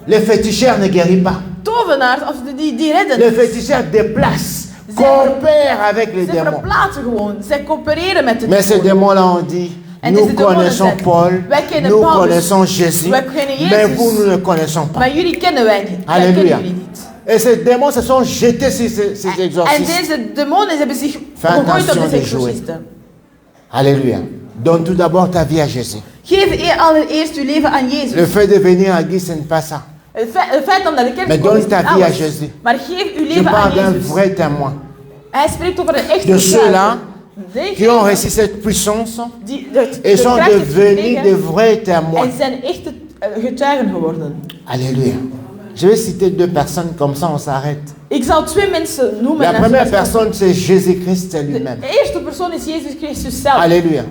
Les féticheurs ne guérissent pas. Tovenaars, of die redden. Les féticheurs déplacent, coopèrent avec les Ze démons. verplaatsen gewoon. Zij coöpereren met de Mais ces demonen. démons-là ont dit, En nous deze demonen connaissons zeggen, Paul, wij kennen nous Paulus, connaissons Jésus, wij kennen mais Jezus. vous, nous ne connaissons pas. Maar jullie kennen wij niet. Wij Alléluia. kennen jullie niet. Et ces démons se sont jetés sur ces En exorcistes. deze demonen hebben zich Fais gegooid attention op deze de jouer. exorcisten. Alléluia. Donne tout d'abord ta vie à Jésus. Geef allereerst uw leven aan Jezus. Le fait de venir à l'église, ce n'est pas ça. Het feit om naar de kerk Mais te komen donne is ta niet vie à alles. Jésus. Maar geef uw Je leven aan parle d'un Jezus. vrai témoin. Hij spreekt over een echte De ceux-là getuige. qui ont reçu cette puissance Die et sont kracht heeft devenus gekregen de vrais témoins. en zijn echte getuigen geworden. Alléluia. Je vais citer deux personnes, comme ça on s'arrête. Ik zal twee mensen noemen. La en première als- personne, c'est Jésus-Christ lui-même. De eerste persoon is Jezus Christus zelf. Alléluia.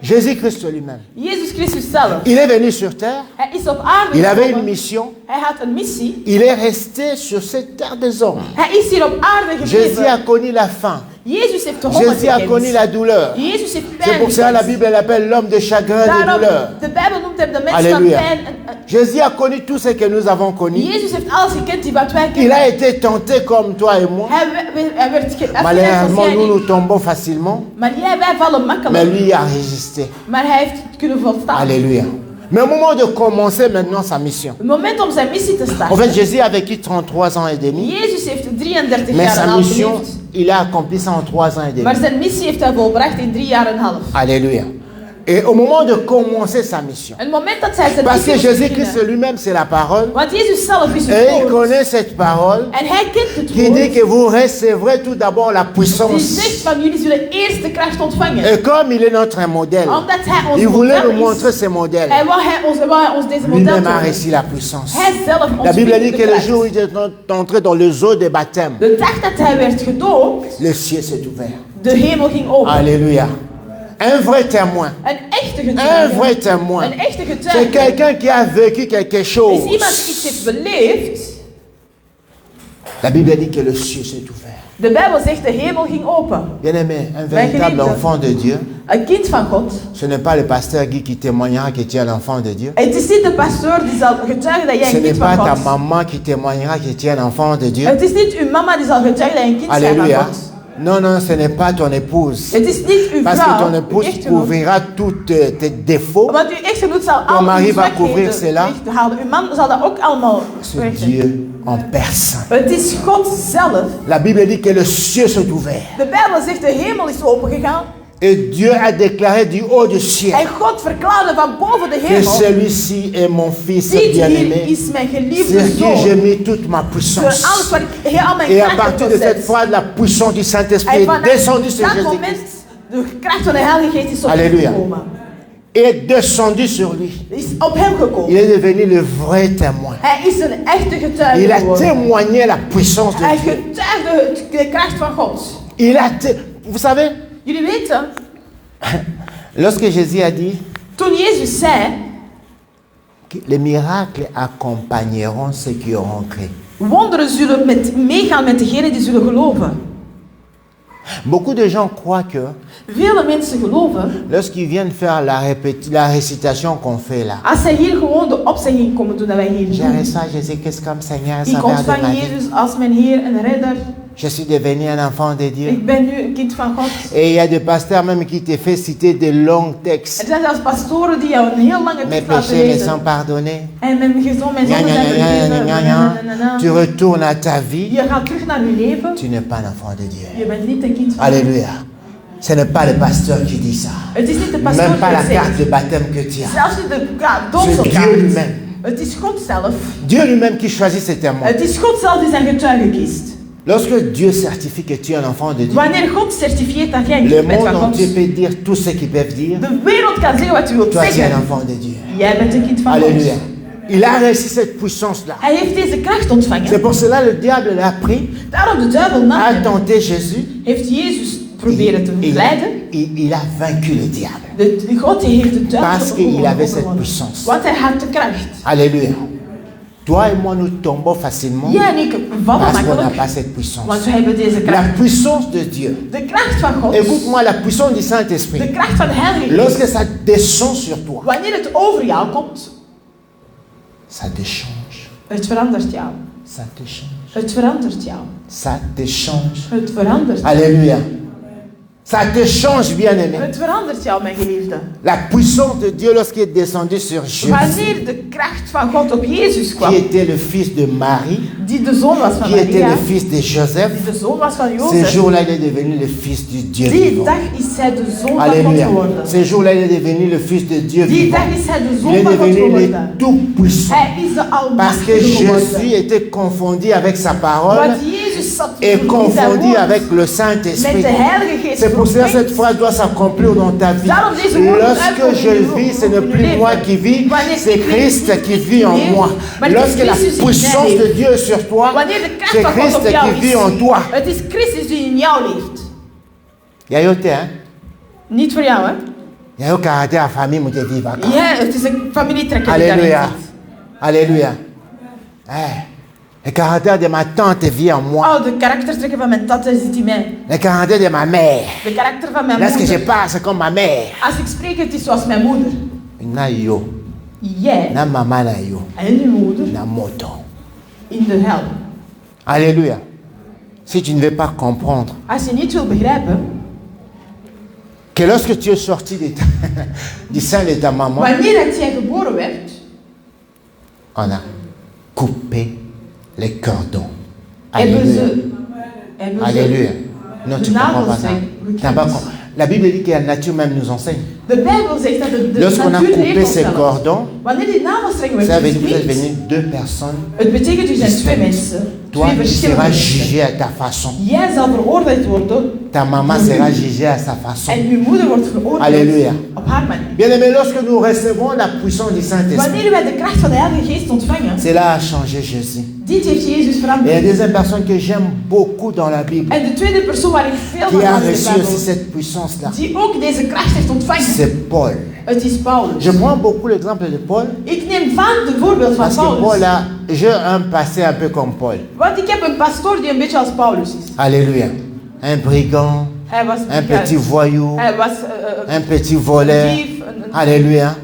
Jésus-Christ lui-même. Jezus Christus zelf. Il est venu sur terre. Hij is op aarde Il avait gekomen. une mission. Hij had een missie. Il est resté sur cette terre des hommes. Hij is hier op aarde Jésus a gebleven. connu la faim. Jezus heeft de honger Jésus a connu gekend. la douleur. Jezus heeft C'est pijn pour ça la gekend. Bible l'appelle l'homme de chagrin et de Daarom, douleur. de Bijbel noemt hem de mens van Halleluja. pijn Jésus a connu tout ce que nous avons connu. Jezus heeft alles gekend die wat wij Il kennen. a été tenté comme toi et moi. Hij werd geafgewezen Malheureusement, als jij nous niet. nous tombons facilement. Maar wij vallen Mais makkelijk. lui a résisté. Maar hij heeft het kunnen volstaan. Alléluia. Mais au moment de commencer maintenant sa mission. Het moment om zijn missie te En starten. fait, Jésus a vécu 33 ans et demi. Jezus heeft 33 Mais jaar en sa half mission, geleefd. il a accompli ça en 3 ans et Maar demi. zijn missie heeft hij volbracht in 3 jaar en half. Alléluia. Et au moment de commencer sa mission. En het moment dat zij zijn Parce que missie moest Jésus-Christ beginnen. lui-même, c'est la parole. Want Jezus zelf is Et het il woord. connaît cette parole En hij kent het qui dit woord. que vous recevrez tout d'abord la Die puissance. zegt van jullie zullen eerst de kracht ontvangen. Et comme il est notre modèle, Omdat hij ons il voulait nous model montrer is. ses modèles. Hij wou ons deze model Lui-même a tonen. reçu la puissance. Hij zelf La ons Bible dit de que le kracht. jour où il est entré dans le zoo des baptêmes, De dag dat hij werd gedoopt, le ciel s'est ouvert. de hemel ging open. Alléluia. Un vrai témoin. Een echte Un getuige. vrai témoin. Een echte C'est getuige. quelqu'un qui a vécu quelque Is chose. iemand die iets heeft beleefd. La Bible dit que le ciel s'est ouvert. De Bijbel zegt de hemel ging open. Bien-aimé, un véritable enfant de Dieu, Een kind van God. ce n'est pas le pasteur Guy qui témoignera que tu es l'enfant de Dieu. Het is niet de pastoor die zal getuigen dat jij Ce een n'est kind pas van ta God. maman qui témoignera que tu es l'enfant de Dieu. Het is niet uw mama die zal getuigen dat je een kind bent van Alléluia. God. Non, non, ce n'est pas ton épouse. Het is niet uw Parce que vrouw, ton épouse uw echtgenoot. couvrira tous tes défauts. Want uw echtgenoot zal al mari uw va couvrir cela. zwakheden weghalen. Uw man zal dat ook allemaal C'est wegzetten. Dieu en personne. Het is God zelf. La Bible dit que le ciel s'est ouvert. De Bijbel zegt de hemel is opengegaan. Et Dieu a déclaré du haut du ciel En God verklaarde van boven de que hemel. celui-ci est mon fils Dit hier bien-aimé, is mijn sur geliefde qui j'ai zoon. mis toute ma Door puissance. alles wat ik heel mijn Et à kracht partir heb de cette gezet. phrase, la puissance du Saint-Esprit En est vanaf descendue sur dat Jésus moment, de kracht van de Heilige Geest is op hem Alléluia. gekomen. et est descendu sur lui. Is op hem gekomen. Il est devenu le vrai témoin. Hij is een echte Il getuige a geworden. témoigné la puissance de Hij Dieu. getuigde de kracht van God. Vous savez, Jullie weten, lorsque Jésus a dit toen Jezus zei, que les miracles accompagneront ceux qui auront cru. wonderen zullen meegaan met degenen die zullen geloven. Beaucoup de gens croient que Vele mensen geloven, lorsqu'ils viennent faire la récitation qu'on fait là, als zij hier gewoon de opzegging komen doen dat wij hier j'ai doen. reçu Jésus-Christ comme Seigneur et Ik Sauveur de ma ontvang vie. Jezus als mijn Heer en Redder. Je suis devenu un enfant de Dieu. Ik ben nu een kind van God. Et il y a des pasteurs même qui te font citer de longs textes. Er zijn zelfs pastoren die jou een heel lange Mes tekst laten péchés me lezen. sont pardonnés. En mijn gezond, mijn Gna, zonden gna, zijn gna, gna, vergeven. gna, gna. Tu retournes à ta vie. Je gaat terug naar je leven. Tu n'es pas un enfant de Dieu. Je bent niet een kind van God. Alléluia. Ce n'est pas le pasteur qui dit ça. Het is niet de pastoor Même pas die la het carte zegt. de baptême que tu as. Zelfs niet de C'est doopselkaart. Dieu lui-même. Het is God zelf. Dieu lui-même qui choisit ses témoins. Het is God zelf die zijn getuige kiest. Lorsque Dieu certifie que tu es un enfant de Dieu, Wanneer God certifieert dat jij een le kind bent monde van God, entier peut dire tout ce qu'ils peuvent dire. de wereld kan zeggen wat u wilt Toi, tu es un zeggen. enfant de Dieu. Jij bent een kind van Alléluia. God. Il a reçu cette puissance-là. Hij heeft deze kracht C'est ontvangen. pour cela que le diable l'a pris, Daarom de duivel na a hem tenté Jésus. heeft Jezus proberen te verleiden. Il a vaincu le diable. God heeft de Parce duivel qu'il avait cette overwonnen. puissance. Want hij had de kracht. Alléluia. Toi et moi, nous tombons facilement Jij en ik vallen parce qu'on n'a makkelijk, pas cette puissance. want we hebben deze La kracht. puissance de Dieu. De kracht van God, Écoute-moi, la puissance du de Saint-Esprit. kracht van de Heilige Geest. Lorsque ça descend sur toi, Wanneer het over jou komt, ça te change. het verandert jou. Ça te change. Het verandert jou. Ça te change. Het verandert jou. Alléluia. Ça te change, bien-aimé. Het verandert jou, mijn geliefde. La puissance de Dieu lorsqu'il est descendu sur Jésus, Wanneer de kracht van God op Jezus qui kwam, était le fils de Marie, die de zoon was van qui était Maria, le fils de Joseph, die de zoon was van ce Jozef, jour-là, il est devenu le fils du Dieu die vivant. dag is hij de zoon van God Alléluia. geworden. Ce jour-là, il est devenu le fils de Dieu Die vivant. dag is hij de Il zoon est van God devenu le geworden. tout-puissant. Hij is de Parce que almachtige Jésus geworden. était confondu avec sa parole Want Jezus zat et in zijn confondu woord avec le met Saint-Esprit. de Heilige Geest. C'est pour cela que cette vermengd. phrase doit s'accomplir dans ta vie. Daarom deze woorden Lorsque uitkomen je in uw- vis, ce in n'est uw plus leven. moi qui vis, Wanneer c'est ik Christ leef, qui niet vit en meer, moi. maar het is Lorsque la Christus die in puissance mij de Dieu est sur toi, Wanneer de kracht c'est van God Christ op jou qui vit en is, toi. het is Christus die in jou leeft. Yayote, hein? Niet voor jou, hè? Yayo caractère à famille, moet je vivre. Ja, het is een familietrekker die daarin Alléluia. zit. Alléluia. Le caractère de ma tante vit en moi. Oh, de karaktertrekken van mijn tante zit in mij. Le caractère de ma mère. De karakter van mijn Lorsque je moeder. parle, c'est comme ma mère. Als ik spreek, het is zoals mijn moeder. Maintenant, yo, jij na mama na yo en je moeder na moto. in de hel. Alléluia. Si tu ne veux pas comprendre Als je niet wil begrijpen, que lorsque tu es sorti du sein de ta maman, wanneer dat jij geboren werd, on a coupé les cordons. hebben Alléluia. ze Alléluia. Non, tu de ne comprends nagels pas ça. zijn T'as pas geknipt. compris. La Bible dit que la nature même nous enseigne. De Bijbel zegt dat de Lorsqu'on a natuur coupé leert ons ces zelf. cordons, Wanneer die navelstrengen ça werden veut dire que vous êtes geknipt, devenus deux personnes. het betekent u zijn twee distinctes. mensen, Toi, twee tu verschillende seras mensen. jugé à ta façon. Jij zal veroordeeld worden Ta maman sera jugée à sa façon. en uw moeder wordt veroordeeld Alléluia. op haar manier. Bien-aimés, lorsque nous recevons la puissance du Saint-Esprit, Wanneer wij de kracht van de Heilige Geest ontvangen, cela a changé Jésus. dit heeft Jezus Et la veranderd. deuxième personne que j'aime beaucoup dans la Bible, En de tweede persoon waar ik veel van qui a hou in de reçu aussi Bijbel, cette puissance-là, die ook deze kracht heeft ontvangen, c'est Paul. het is Paulus. Je prends beaucoup l'exemple de Paul, Ik neem vaak het voorbeeld van parce que Paul Paulus. a, j'ai un passé un peu comme Paul. Want ik heb een pastoor die een beetje als Paulus is. Alléluia. Un brigand, Hij was un petit voyou, Hij was un petit voleur. dief. Alléluia.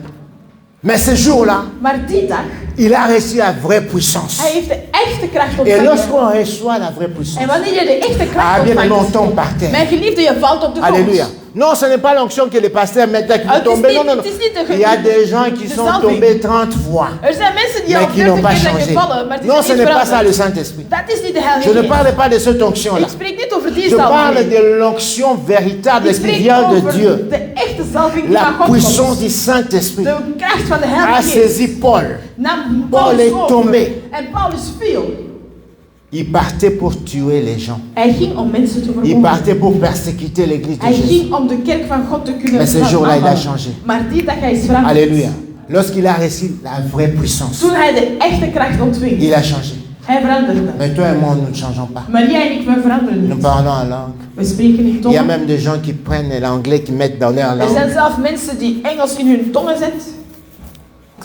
Mais ce jour-là, Maar die dag, il a reçu la vraie puissance. hij heeft de echte kracht Et ontvangen. lorsqu'on reçoit la vraie En puissance, wanneer je de echte kracht ah bien, on ontvangt, tombe par terre. mijn geliefde, je valt op de grond. Alléluia. Non, ce n'est pas l'onction que les pasteurs mettent là qui Ah, vont tomber. het is Non, non, niet- non. het is niet de- Il y a des gens qui de sont salving. tombés 30 fois, Er zijn mensen die mais al qui n'ont 40 pas keer zijn changé. gevallen, maar die Non, zijn ce niet n'est pas ça le veranderd. Saint-Esprit. Dat is niet de Heilige Je ne Geest. parle pas de cette onction-là. Ik spreek niet over die Je parle salving. de l'onction véritable Ik qui spreek vient de over Dieu. de echte salving die La van God puissance komt. du Saint-Esprit De kracht van de a Heilige Geest. saisi Paul. Nam Paul Paulus est over. tombé. En Paulus viel. Il partait pour tuer les gens. Hij ging om mensen te Il vermoorden. partait pour persécuter l'église de Hij Jésus. ging om de kerk van God te kunnen Mais ce jour-là, il a aanvallen. changé. Maar die dag hij is veranderd. Alléluia. Lorsqu'il a reçu la vraie puissance, Toen hij de echte kracht ontving, il a changé. hij veranderde. Mais toi et moi, nous ne changeons pas. Maar jij en ik, wij veranderen Nous niet. parlons en langue. We spreken in Il y a tongen. même des gens qui prennent l'anglais, qui mettent dans leur Er langue. zijn zelfs mensen die Engels in hun tongen zetten.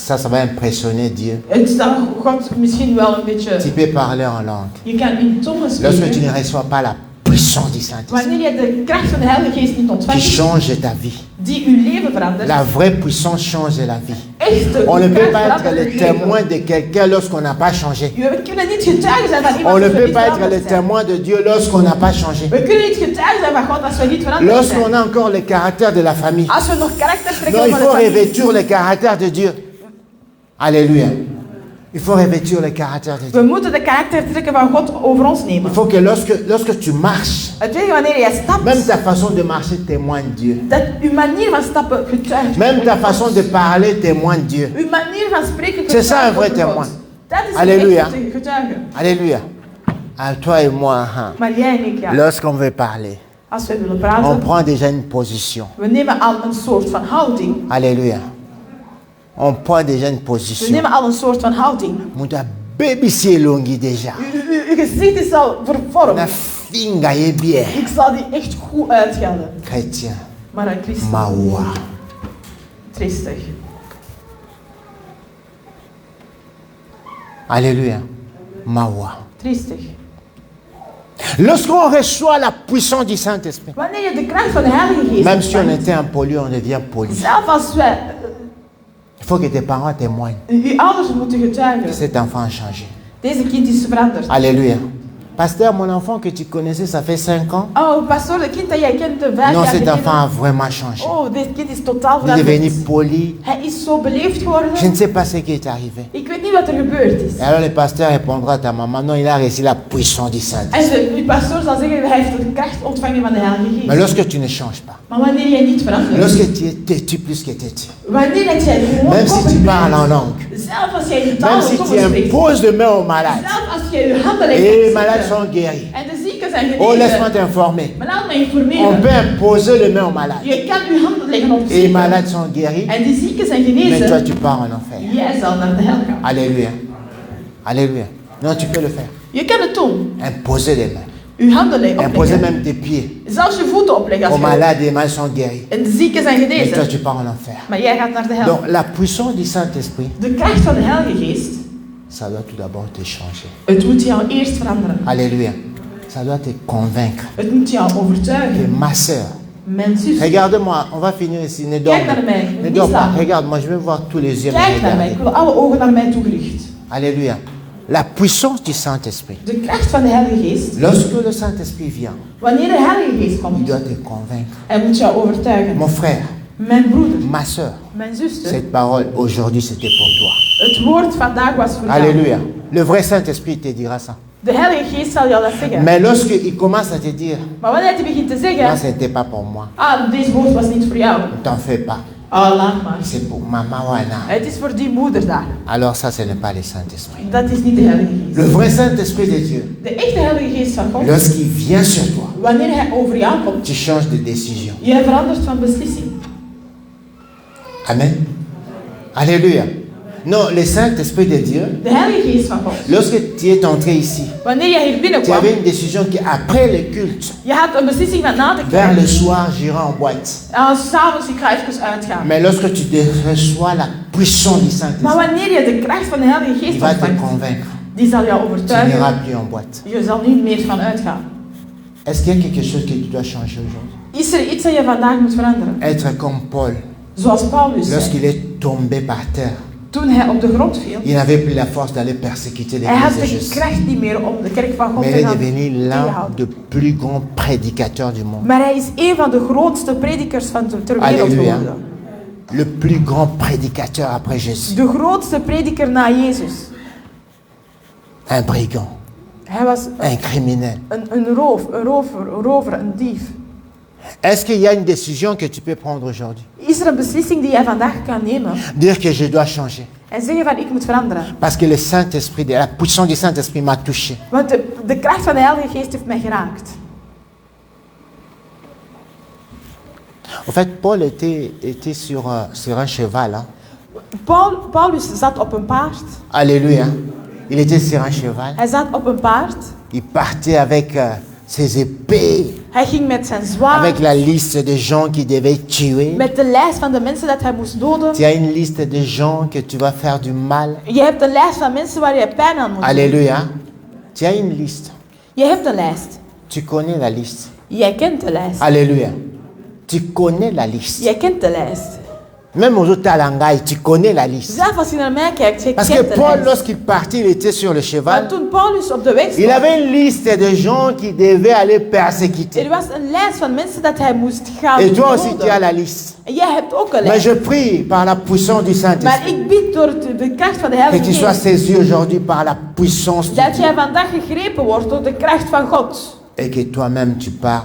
Ça va impressionner Dieu. Het zal God misschien wel een beetje... Tu peux parler en langue. Je kan in tongen Lorsque tu spreken. ne reçois pas la puissance du Saint-Esprit Wanneer je de kracht van de Heilige Geest niet qui ontvangt, change ta vie. die uw leven verandert. La vraie puissance change la vie. Echte On ne peut kracht pas être verandert le het leven. témoin de quelqu'un lorsqu'on n'a pas changé. We kunnen niet getuigen zijn van iemand On ne als we peut niet pas être le veranderd zijn. témoin de Dieu lorsqu'on n'a pas changé. We kunnen niet getuigen zijn van God als we niet veranderd Lorsqu'on zijn. a encore le caractère de la famille. Als we nog karaktertrekken Non, il van de faut familie. revêtir le caractère de Dieu. Alléluia. Il faut revêtir le caractère de Dieu. We moeten de karaktertrekken van God over ons Il nemen. faut que lorsque tu marches, Het tweede, wanneer jij stapt, même ta façon de marcher témoigne Dieu. dat uw manier van stappen getuigt. Même ta façon de parler témoigne Dieu. Uw manier van spreken C'est ça un vrai over God. témoin. Dat is Alléluia. een echte getuige. Alléluia. À toi et moi, hein, Maar jij en ik, ja. lorsqu'on veut parler, Als we willen on praten, prend déjà une position. we nemen al een soort van houding. Alléluia. On prend déjà une We position. nemen al een soort van houding. Muta baby si longi déjà. Uw gezicht is al Na vervormd. finga ye bien. Ik zal die echt goed uitgelden. Chrétien. Maar een christen, Mawa. triestig. Alléluia. Mawa. Triestig. Lorsqu'on reçoit la puissance du Saint-Esprit, Wanneer je de kracht van de Heilige Geest même si on ontvangt, était impoli, on devient poli. zelf als wij, Il faut que tes parents témoignent uw ouders moeten que getuigen. cet enfant a changé. Deze kind is veranderd. Alléluia. Pasteur, mon enfant que tu connaissais, ça fait 5 ans. Oh, pastoor, de kind dat jij kent, 5 Non, jaar cet enfant a geleden. vraiment changé. Oh, dit kind is totaal Il est devenu veranderd. poli. Hij is zo beleefd geworden. Je ne sais pas ce qui est arrivé. Ik weet niet wat er gebeurd is. Et alors le pasteur répondra à ta maman, non, il a reçu la puissance du Saint-Esprit. En uw pastoor zal zeggen, hij heeft de kracht ontvangen van de Heilige Mais Geest. lorsque tu ne changes pas, Maar wanneer jij niet verandert, lorsque tu es têtu plus que têtu, wanneer dat jij gewoon même si tu koppig parles en bent, langue, zelf als jij in même taal si tu spreekt, imposes de main aux malades, zelf als jij je handen legt et op les malades zieken, sont guéris. en de zieken zijn Oh, laisse-moi genezen, t'informer. maar laat me On informeren. peut imposer les mains aux malades. Je kan je handen leggen op Et les zieken, malades sont guéris, en die zieken zijn mais toi genezen, tu pars en enfer. jij zal naar de hel gaan. Alléluia. Alléluia. Non, tu peux le faire. Je kan het doen. Imposer les mains. Je handen Imposer opleggen. même tes pieds. Zelfs je voeten opleggen Aux als je malades, les malades sont guéris. en de zieken zijn Mais toi genezen. tu pars en enfer. Maar jij gaat naar de hel. Donc la puissance du Saint-Esprit, De kracht van de Heilige Geest, ça doit tout d'abord te changer. het moet jou eerst veranderen. Alléluia. Ça doit te convaincre Het moet jou que overtuigen. ma soeur, Mijn zus. Regarde-moi, on va finir ici. Ne dors Kijk naar mij. pas. Ne Niet dors pas. slapen. Regarde-moi, je vais voir tous les yeux. me Kijk naar mij. regarder. Ik wil alle ogen naar mij toegericht. Alléluia. La puissance du Saint-Esprit. De kracht van de Heilige Geest. Lorsque le Saint-Esprit vient, Wanneer de Heilige Geest il komt, doit te convaincre. hij moet jou overtuigen. Mon frère, Mijn broeder, ma soeur, mijn zuster, cette parole aujourd'hui c'était pour toi. het woord vandaag was voor jou. Alléluia. Le vrai Saint-Esprit te dira ça. De Heilige Geest zal jou dat zeggen. Mais lorsqu'il commence à te dire, Maar wanneer hij begint te non, zeggen, ce n'était pas pour moi, deze woord was niet voor jou. ne t'en fais pas, Oh, laat maar. c'est pour Maman Wana. Het is voor die moeder daar. Alors ça, ce n'est pas le Saint-Esprit. Dat is niet de Heilige Geest. Le vrai Saint-Esprit de Dieu, De echte Heilige Geest van God, lorsqu'il vient sur toi, wanneer hij over jou komt, tu changes de décision. jij verandert van beslissing. Amen. Alléluia. Non, le Saint-Esprit de Dieu, De Heilige Geest van God. lorsque tu es entré ici, Wanneer jij hier tu binnenkwam, avais une décision qu'après le culte, je had een beslissing van na te vers krijgen. le soir, j'irai en boîte. En s'avonds, ik ga even uitgaan. Mais lorsque tu reçois la puissance du Maar Saint-Esprit, wanneer je de kracht van de Heilige il Geest va te ontvangt, convaincre. die zal jou Tu overtuigen. n'iras plus en boîte. Je zal niet meer van uitgaan. Est-ce qu'il y a quelque chose que tu dois changer aujourd'hui? Is er iets dat je vandaag moet veranderen? Être comme Paul, Zoals Paulus zei, lorsqu'il est tombé par terre, toen hij op de grond viel, il n'avait plus la force d'aller persécuter hij had l'église de de Jésus. kracht niet meer om de kerk van God Mais il te est gaan devenu l'un tegenhouden. des plus grands prédicateurs du monde. Maar hij is een van de grootste predikers van ter wereld Alléluia. geworden. Le plus grand prédicateur après Jésus. De grootste prediker na Jezus. Un brigand, Hij was un criminel. een rover, een dief. Est-ce qu'il y a une décision que tu peux prendre aujourd'hui? Is er een beslissing die jij vandaag kan nemen Dire que je dois changer. en zeggen van ik moet veranderen? Parce que le Saint-Esprit, la puissance du Saint-Esprit m'a touché. Want de kracht van de Heilige Geest heeft mij geraakt. En fait, Paul était sur un cheval. Hein. Paulus zat op een paard. Alléluia. Il était sur un cheval. Hij zat op een paard. Il partait avec ses épées, Hij ging met zijn zwaard. avec la liste de gens qu'il devait tuer. Met de lijst van de mensen dat hij moest doden. Tu as une liste de gens que tu vas faire du mal. Je hebt een lijst van mensen waar je pijn aan moet doen. Alléluia. Tu as une liste. Je hebt een lijst. Tu connais la liste. Jij kent de lijst. Alléluia. Tu connais la liste. Jij kent de lijst. Même aux autres talangai, tu connais la liste. Zelf als je naar mij kijkt, je Parce que kent de Paul, lijst. lorsqu'il partit, il était sur le Maar cheval. toen Paulus op de weg Il stond, avait une liste de gens qui devaient aller persécuter. er was een lijst van mensen dat hij moest gaan Et toi aussi, tu as doden. la liste. En jij hebt ook een Mais lijst. je prie par la puissance du Maar Saint-Esprit ik bid door de kracht van de que tu Heilige sois Geest saisi aujourd'hui par la puissance de dat Dieu jij vandaag gegrepen wordt door de kracht van God. et que toi-même tu pars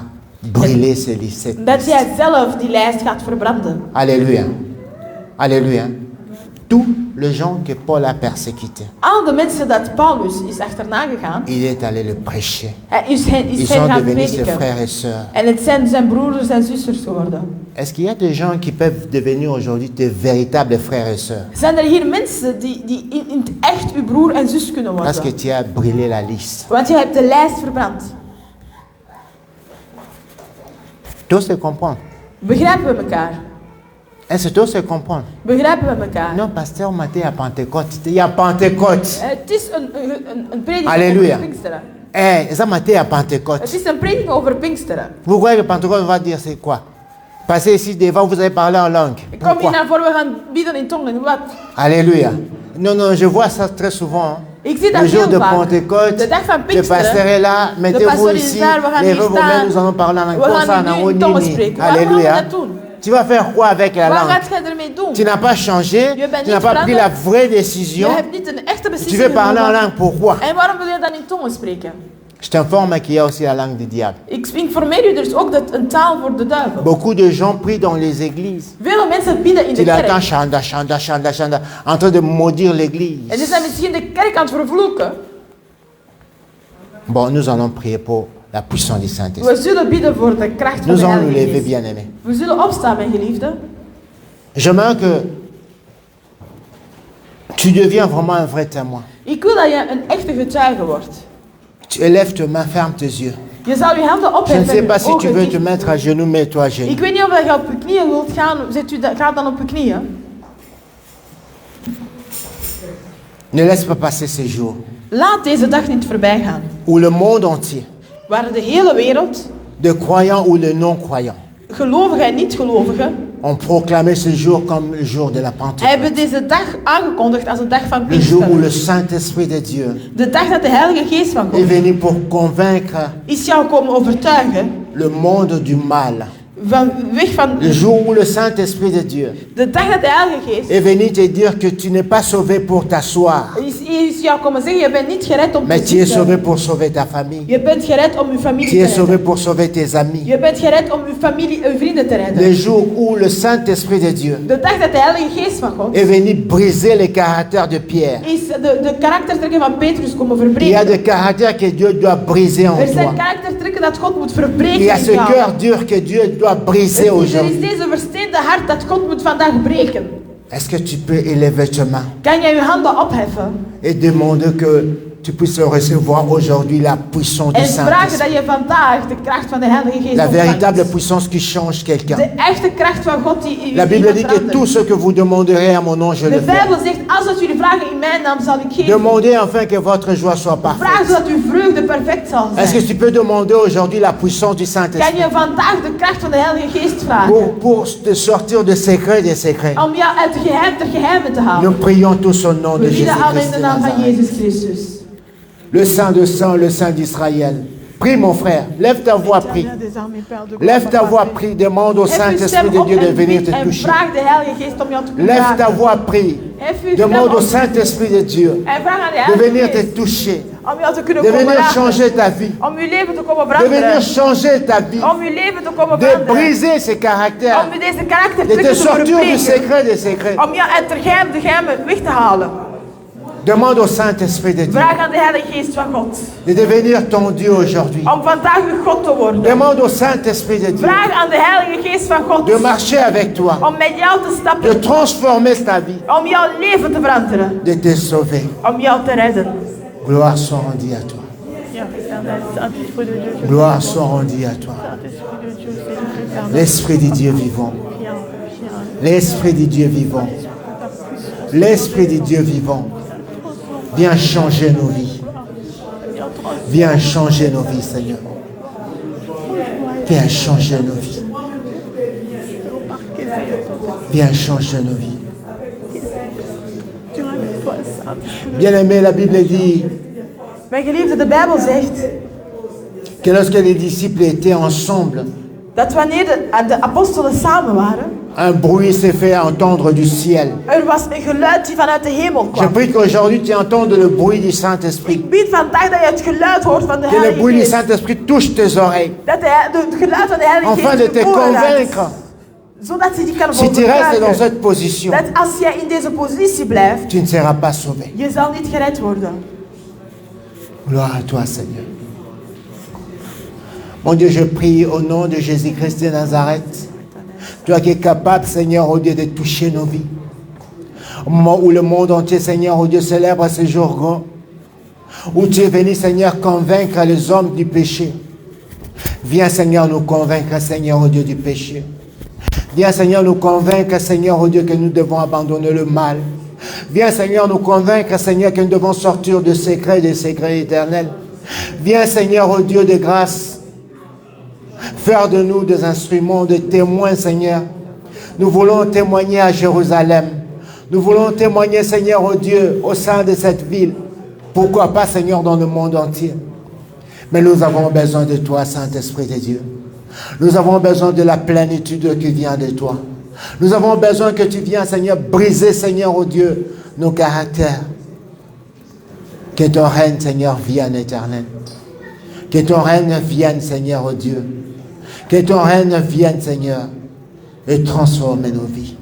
brûler cette liste. Dat jij zelf die lijst gaat verbranden. Alléluia. Alléluia. Tous les gens que Paul a persécutés, Al de mensen dat Paulus is achterna gegaan, il est allé le prêcher. hij is hen Ils gaan sont devenus ses prediken. frères et sœurs. En het zijn zijn broeders en zusters geworden. Est-ce qu'il y a des gens qui peuvent devenir aujourd'hui tes véritables frères et sœurs? Zijn er hier mensen die in het echt uw broer en zus kunnen Parce que worden? tu as brûlé la liste. Want je hebt de lijst verbrand. Tout se comprend. Begrijpen we elkaar? Est-ce que tout se comprend? Begrijpen we elkaar? Non, pasteur Matthieu à Pentecôte. Il y a Pentecôte. Het is een prediking Alléluia. over Pinksteren. Ça Matthieu à Pentecôte. Het is een prediking over Pinksteren. Vous croyez que Pentecôte va dire c'est quoi? Passez ici devant, vous allez parler en langue. Ik kom hier Pourquoi? naar voren, we gaan bieden in tongen. Wat? Alléluia. Non, non, je vois ça très souvent. Hein. Ik zie dat Le jour heel de vaak. Pentecôte, De dag van le pasteur Pinksteren. est là, mettez-vous pasteur is ici, daar, we gaan levez hier vos mains, staan. nous allons parler en langue. We Comme gaan ça, nu en in tongen Onini. spreken. Waarom gaan we Alléluia. dat doen? Tu vas faire quoi avec la Wat langue? gaat jij ermee doen? Tu n'as pas changé, Je bent tu n'as niet pas pris la veranderd. vraie décision. Je hebt niet een echte Tu beslissing veux parler en genomen. langue, pourquoi? En waarom wil je dan in tongen spreken? Je t'informe qu'il y a aussi la langue du diable. Ik informeer u dus ook dat een taal voor de duivel. Beaucoup de gens prient dans les églises. Vele mensen bidden in de Tu l'entends kerk. chanda, chanda, chanda, chanda, en train de maudire l'église. En ze zijn misschien de kerk aan het vervloeken. Bon, nous allons prier pour la puissance du Saint-Esprit. We zullen bidden voor de kracht van Nous de allons nous Heilige lever, Geest. bien-aimés. We zullen opstaan, mijn geliefde. J'aimerais que tu deviens vraiment un vrai témoin. Ik wil dat je een echte getuige wordt. Tu élèves tes mains, ferme tes yeux. Je zou je handen Je ne opheffen sais en pas je si tu veux ogen te dicht. mettre à genoux, mets-toi à genoux. Ik weet niet of je op je knieën wilt gaan. Ga dan op je knieën. Ne laisse pas passer ces jours Laat deze dag niet voorbij gaan. où le monde entier, Waar de hele wereld, de croyants ou de non-croyants, gelovigen en niet-gelovigen ont proclamé ce jour comme le jour de la Pentecôte. hebben deze dag aangekondigd als een dag van Le jour où le Pinksteren. Saint-Esprit de Dieu De dag dat de Heilige Geest van est God venu pour convaincre is jou komen overtuigen le monde du mal. van weg van Le jour où le Saint-Esprit de Dieu de dag dat de Heilige Geest est venu te dire que tu n'es pas sauvé pour t'asseoir, is jou komen zeggen, je bent niet gered om mais te tu es sauvé zitten. pour sauver ta famille. Je bent gered om je Tu familie te es sauvé redden. pour sauver tes amis. Je bent gered om je familie en vrienden te redden. Le jour où le Saint-Esprit de Dieu De dag dat de Heilige Geest van God est venu briser les caractères de Pierre. is de karaktertrekken van Petrus komen Il y a verbreken. des caractères que Dieu doit briser en Er zijn toi. karaktertrekken dat God moet Il y verbreken a in ce jou. cœur dur que Dieu doit briser Er aujourd'hui. is deze versteende hart dat God moet vandaag breken. Est-ce que tu peux élever tes mains Kan jij je handen opheffen et demander que tu puisses recevoir aujourd'hui la puissance du en vragen Saint-Esprit? dat je vandaag de kracht van de Heilige Geest La véritable ontvangt. puissance qui change quelqu'un. De echte kracht van God die La Bible iemand dit que tout verandert. ce que vous demanderez à mon nom, je De le ferai. Bijbel zegt, als dat jullie vragen in mijn naam zal ik geven. Demandez afin que votre joie soit Vraag parfaite. zodat uw vreugde perfect zal Est-ce que zijn. tu peux demander aujourd'hui la puissance du Kan Saint-Esprit je vandaag de kracht van de Heilige Geest vragen? pour te sortir de secrets des secrets? Om jou uit het geheim ter geheimen te Nous halen. prions tous au nom de We bidden aan in Jésus-Christ de de naam van Nazareth. Jezus Christus. Le Saint de Saints, le Saint d'Israël. Prie mon frère, lève ta voix, prie. Lève ta voix, prie. Demande au Hef uw Saint-Esprit stem de op Dieu de en venir bid te en toucher. vraag de Heilige Geest om jou te Lève ta raken. voix, prie. Hef uw stem Demande au op Saint-Esprit de Dieu en vraag aan de de Heilige venir te Geest toucher, om jou te kunnen de komen venir raken. changer ta vie, Om uw leven te komen de venir veranderen. changer ta vie, Om uw leven te komen de veranderen. briser ces caractères, Om u deze de te karaktertrekken te sortir du verbreken. secret des secrets. Om jou uit de geheimen weg te halen. Demande au Saint-Esprit de Dieu Vraag aan de Heilige Geest van God. de devenir ton Dieu aujourd'hui. Om vandaag uw God te worden. Demande au Saint-Esprit de Dieu Vraag aan de Heilige Geest van God. de marcher avec toi, Om met jou te de stappen. transformer ta vie, Om jouw leven te veranderen. de te sauver. Om jou te redden. Gloire soit rendue à toi. Gloire soit rendue à toi. L'Esprit de Dieu vivant. L'Esprit de Dieu vivant. L'Esprit de Dieu vivant. Viens changer nos vies. Viens changer nos vies, Seigneur. Viens changer nos vies. Viens changer nos vies. Bien-aimé, la Bible dit Mijn geliefde, de Bijbel zegt que lorsque les disciples étaient ensemble, dat wanneer de apostelen samen waren, un bruit s'est fait entendre du ciel. er was een geluid die vanuit de hemel Je kwam. prie qu'aujourd'hui tu entendes le bruit du Saint-Esprit. Ik bid vandaag dat je het geluid hoort van de Que le bruit Heilige du Geest. Saint-Esprit touche tes oreilles. Dat het geluid van de Heilige Afin Geest de te je oren raakt. convaincre. Zodat ze die kan Si tu restes dans overtuigen. cette position, Dat als jij in deze positie blijft, tu ne seras pas sauvé. je zal niet gered worden. Gloire à toi, Seigneur. Mon Dieu, je prie au nom de Jésus-Christ de Nazareth. Toi qui es capable, Seigneur, oh Dieu, de toucher nos vies. Au moment où le monde entier, Seigneur, oh Dieu, célèbre ce jour grand, où tu es venu, Seigneur, convaincre les hommes du péché. Viens, Seigneur, nous convaincre, Seigneur, oh Dieu, du péché. Viens, Seigneur, nous convaincre, Seigneur, oh Dieu, que nous devons abandonner le mal. Viens, Seigneur, nous convaincre, Seigneur, que nous devons sortir des secrets éternels. Viens, Seigneur, oh Dieu de grâce, faire de nous des instruments, de témoins, Seigneur. Nous voulons témoigner à Jérusalem. Nous voulons témoigner, Seigneur, oh Dieu, au sein de cette ville. Pourquoi pas, Seigneur, dans le monde entier. Mais nous avons besoin de toi, Saint-Esprit de Dieu. Nous avons besoin de la plénitude qui vient de toi. Nous avons besoin que tu viennes, Seigneur, briser, Seigneur, oh Dieu, nos caractères. Que ton règne, Seigneur, vienne éternel. Que ton règne vienne, Seigneur, oh Dieu. Que ton règne vienne, Seigneur, et transforme nos vies.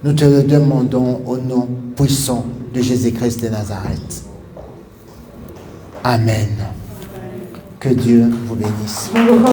Nous te le demandons au nom puissant de Jésus-Christ de Nazareth. Amen. Que Dieu vous bénisse.